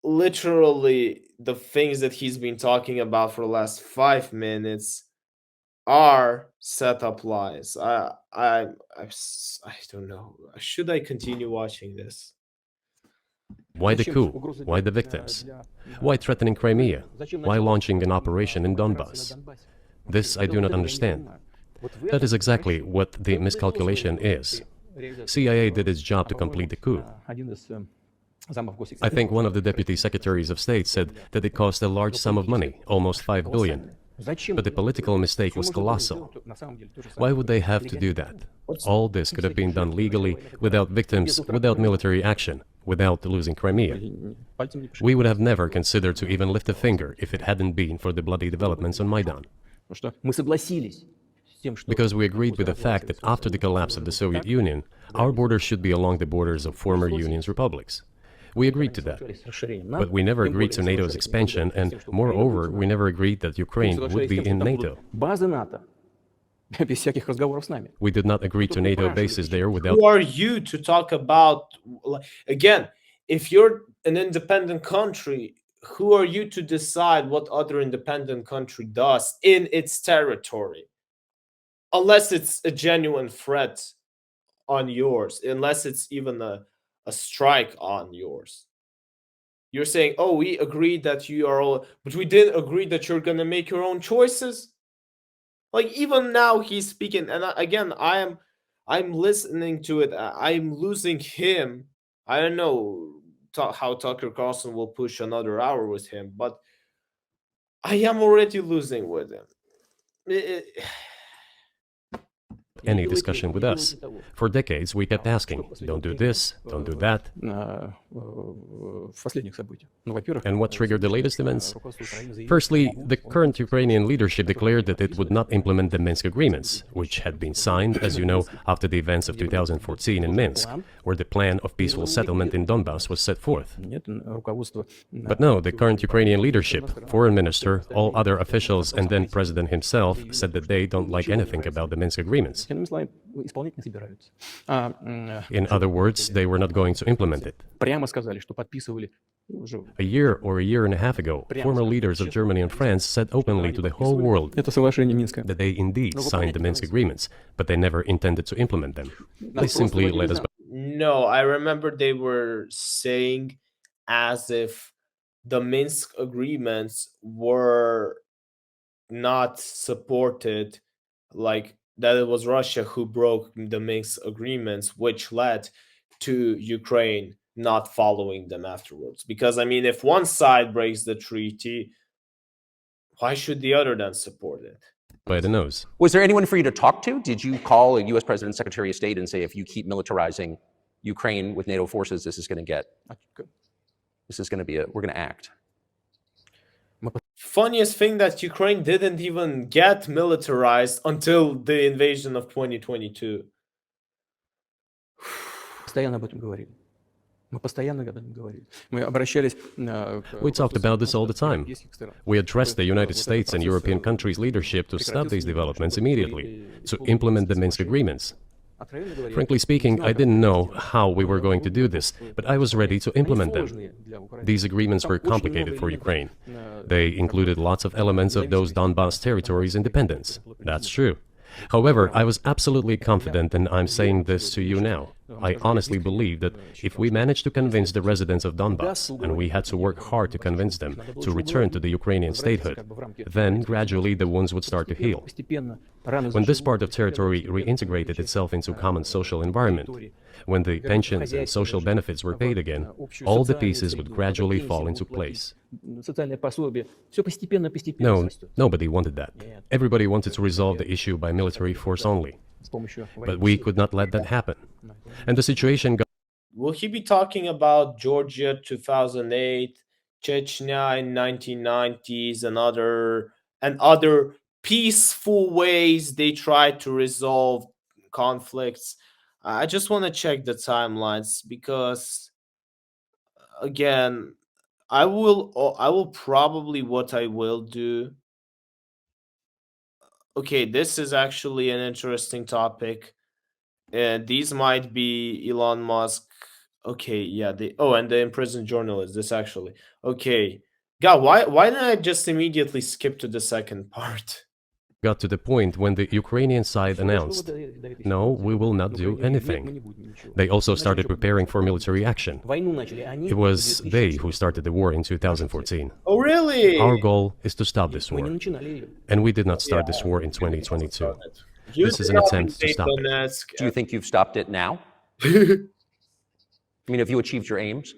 literally, the things that he's been talking about for the last 5 minutes are set up lies. I don't know. Should I continue watching this? Why the coup? Why the victims? Why threatening Crimea? Why launching an operation in Donbass? This I do not understand. That is exactly what the miscalculation is. CIA did its job to complete the coup. I think one of the deputy secretaries of state said that it cost a large sum of money, almost 5 billion. But the political mistake was colossal. Why would they have to do that? All this could have been done legally, without victims, without military action, without losing Crimea. We would have never considered to even lift a finger if it hadn't been for the bloody developments on Maidan. Because we agreed with the fact that after the collapse of the Soviet Union, our borders should be along the borders of former Union's republics. We agreed to that. But we never agreed to NATO's expansion, and moreover, we never agreed that Ukraine would be in NATO. We did not agree to NATO bases there without... Who are you to talk about... Again, if you're an independent country, who are you to decide what other independent country does in its territory? Unless it's a genuine threat on yours, unless it's even a strike on yours. You're saying, oh, we agreed that you are all, but we didn't agree that you're going to make your own choices. Like, even now he's speaking, and again, I'm listening to it. I'm losing him. I don't know how Tucker Carlson will push another hour with him, but I am already losing with him. Any discussion with us. For decades, we kept asking, don't do this, don't do that. And what triggered the latest events? Firstly, the current Ukrainian leadership declared that it would not implement the Minsk agreements, which had been signed, as you know, after the events of 2014 in Minsk, where the plan of peaceful settlement in Donbass was set forth. But no, the current Ukrainian leadership, foreign minister, all other officials, and then president himself said that they don't like anything about the Minsk agreements. In other words, they were not going to implement it. A year or a year and a half ago, former leaders of Germany and France said openly to the whole world that they indeed signed the Minsk agreements, but they never intended to implement them. They simply let us... No, I remember they were saying as if the Minsk agreements were not supported, like that it was Russia who broke the Minsk agreements, which led to Ukraine not following them afterwards. Because, I mean, if one side breaks the treaty, why should the other then support it? By the nose. Was there anyone for you to talk to? Did you call a U.S. President, Secretary of State, and say, if you keep militarizing Ukraine with NATO forces, this is going to we're going to act. Funniest thing that Ukraine didn't even get militarized until the invasion of 2022. Постоянно об этом говорили. Мы постоянно об этом говорили. Мы обращались We talked about this all the time. We addressed the United States and European countries' leadership to stop these developments immediately, to implement the Minsk agreements. Frankly speaking, I didn't know how we were going to do this, but I was ready to implement them. These agreements were complicated for Ukraine. They included lots of elements of those Donbas territories' independence. That's true. However, I was absolutely confident, and I'm saying this to you now. I honestly believe that if we managed to convince the residents of Donbas, and we had to work hard to convince them to return to the Ukrainian statehood, then gradually the wounds would start to heal. When this part of territory reintegrated itself into common social environment, when the pensions and social benefits were paid again, all the pieces would gradually fall into place. No, nobody wanted that. Everybody wanted to resolve the issue by military force only. But we could not let that happen. And the situation got... Will he be talking about Georgia 2008, Chechnya in 1990s, and other peaceful ways they tried to resolve conflicts? I just want to check the timelines because, again, I will probably what I will do. Okay, this is actually an interesting topic. And these might be Elon Musk. Okay, yeah, and the imprisoned journalist. This actually. Okay. God, why didn't I just immediately skip to the second part? Got to the point when the Ukrainian side announced, no, we will not do anything. They also started preparing for military action. It was they who started the war in 2014. Oh, really? Our goal is to stop this war. And we did not start this war in 2022. This is an attempt to stop it. Do you think you've stopped it now? I mean, have you achieved your aims?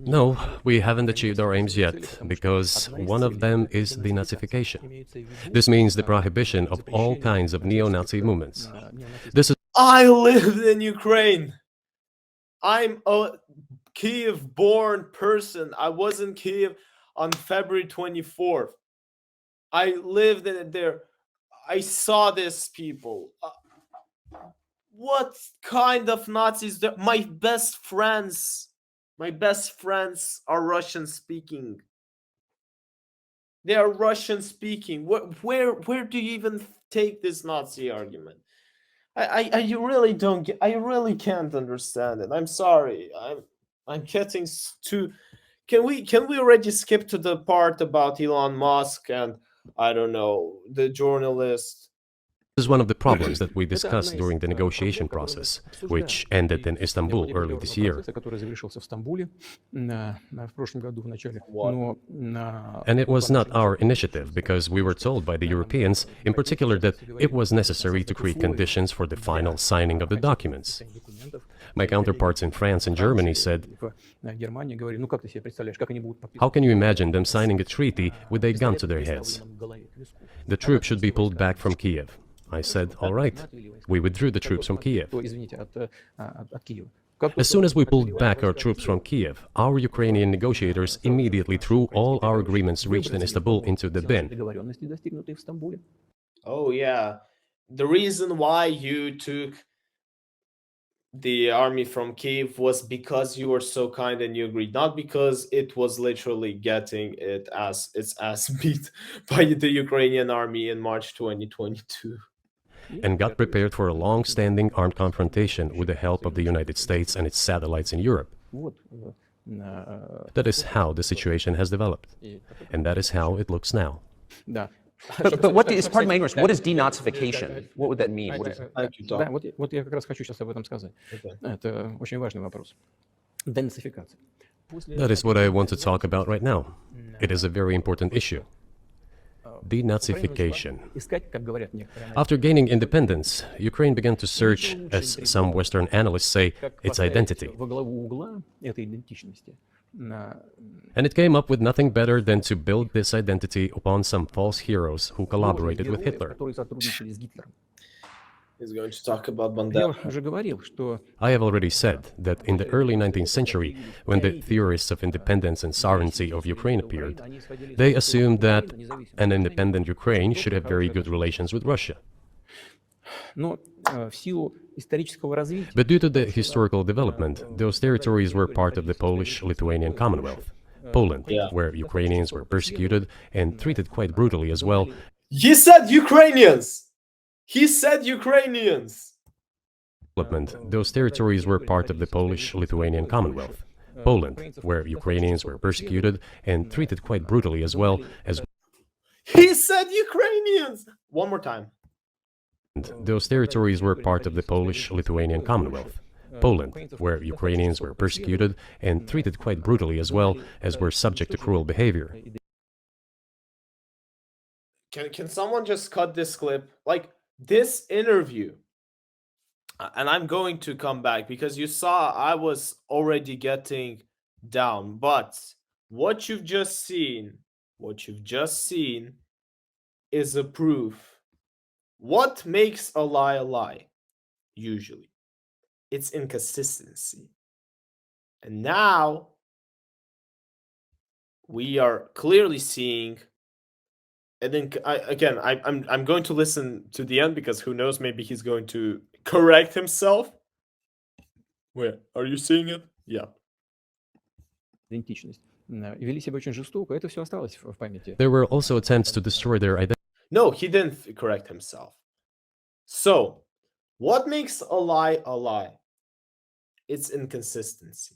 No, we haven't achieved our aims yet, because one of them is denazification. This means the prohibition of all kinds of neo-Nazi movements. This is... I lived in Ukraine. I'm a Kiev-born person. I was in Kiev on February 24th. I lived in there. I saw these people. What kind of Nazis? My best friends are Russian speaking. They are Russian speaking. Where do you even take this Nazi argument? I really don't get. I really can't understand it. I'm sorry. I'm getting too. Can we already skip to the part about Elon Musk and I don't know the journalist? This is one of the problems that we discussed during the negotiation process, which ended in Istanbul early this year. And it was not our initiative, because we were told by the Europeans, in particular, that it was necessary to create conditions for the final signing of the documents. My counterparts in France and Germany said, how can you imagine them signing a treaty with a gun to their heads? The troops should be pulled back from Kiev. I said, all right. We withdrew the troops from Kiev. As soon as we pulled back our troops from Kiev, our Ukrainian negotiators immediately threw all our agreements reached in Istanbul into the bin. Oh, yeah. The reason why you took the army from Kiev was because you were so kind and you agreed, not because it was literally getting its ass beat by the Ukrainian army in March 2022. And got prepared for a long-standing armed confrontation with the help of the United States and its satellites in Europe. That is how the situation has developed. And that is how it looks now. But what is, pardon my ignorance, what is denazification? What would that mean? Да, вот я как раз хочу сейчас об этом сказать. Это очень важный вопрос. Денацификация. That is what I want to talk about right now. It is a very important issue. Denazification. After gaining independence, Ukraine began to search, as some Western analysts say, its identity. And it came up with nothing better than to build this identity upon some false heroes who collaborated with Hitler. He's going to talk about Я Bandera. уже говорил, что I have already said that in the early 19th century, when the theorists of independence and sovereignty of Ukraine appeared, they assumed that an independent Ukraine should have very good relations with Russia. но в силу исторического развития But due to the historical development, those territories were part of the Polish-Lithuanian Commonwealth, Poland, Yeah. where Ukrainians were persecuted and treated quite brutally as well. He said Ukrainians. He said Ukrainians. Those territories were part of the Polish-Lithuanian Commonwealth, Poland, where Ukrainians were persecuted and treated quite brutally as well as He said Ukrainians. One more time. those territories were part of the Polish-Lithuanian Commonwealth, Poland, where Ukrainians were persecuted and treated quite brutally as well as were subject to cruel behavior. Can someone just cut this clip? Like this interview. And I'm going to come back because you saw I was already getting down. But what you've just seen is a proof. What makes a lie? Usually, it's inconsistency. And now we are clearly seeing. And then I'm going to listen to the end because who knows, maybe he's going to correct himself. Where are you seeing it? Yeah. идентичность вели себя очень жестоко, это все осталось в памяти. There were also attempts to destroy their identity. No, he didn't correct himself. So, what makes a lie? It's inconsistency.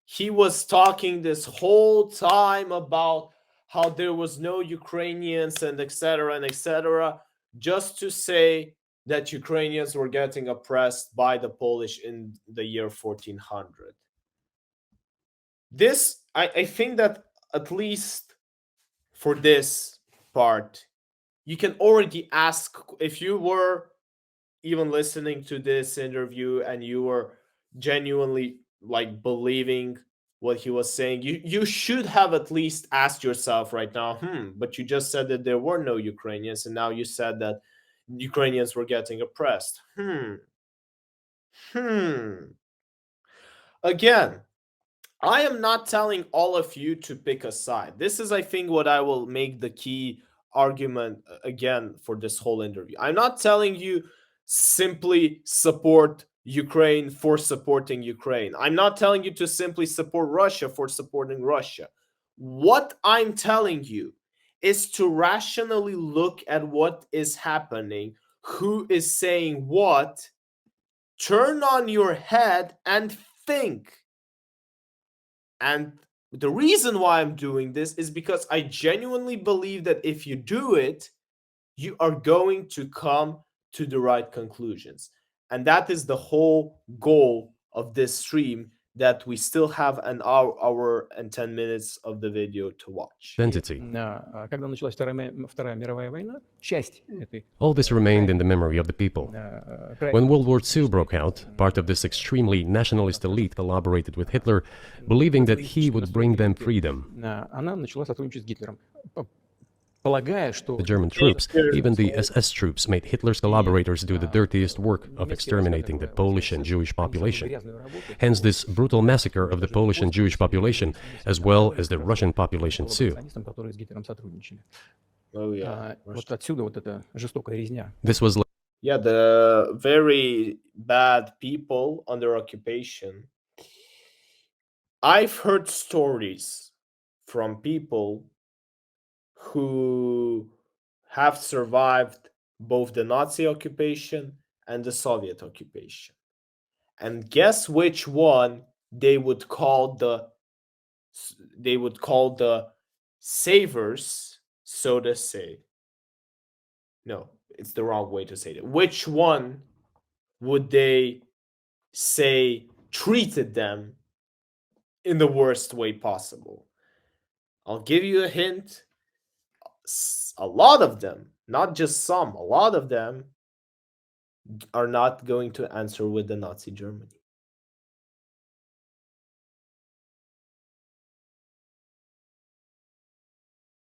He was talking this whole time about how there was no Ukrainians and etc., just to say that Ukrainians were getting oppressed by the Polish in the year 1400. This, I think that at least for this part, you can already ask, if you were even listening to this interview and you were genuinely like believing what he was saying, you should have at least asked yourself right now, but you just said that there were no Ukrainians, and now you said that Ukrainians were getting oppressed. Again, I am not telling all of you to pick a side. This is, I think, what I will make the key argument again for this whole interview. I'm not telling you simply support Ukraine for supporting Ukraine. I'm not telling you to simply support Russia for supporting Russia. What I'm telling you is to rationally look at what is happening, who is saying what, turn on your head and think. And the reason why I'm doing this is because I genuinely believe that if you do it, you are going to come to the right conclusions. And that is the whole goal of this stream, that we still have an hour and 10 minutes of the video to watch. Когда началась Вторая мировая война, часть этой All this remained in the memory of the people. When World War II broke out, part of this extremely nationalist elite collaborated with Hitler, believing that he would bring them freedom. она начала сотрудничать с Гитлером, полагая, что The German troops, even the SS troops, made Hitler's collaborators do the dirtiest work of exterminating the Polish and Jewish population. Hence this brutal massacre of the Polish and Jewish population, as well as the Russian population too. которые с Гитлером сотрудничали. Oh yeah. Вот отсюда вот эта жестокая резня. This was Yeah, the very bad people under occupation. I've heard stories from people who have survived both the Nazi occupation and the Soviet occupation. And guess which one they would call the savers, so to say. No, it's the wrong way to say it. Which one would they say treated them in the worst way possible? I'll give you a hint. A lot of them, not just some, a lot of them are not going to answer with the Nazi Germany.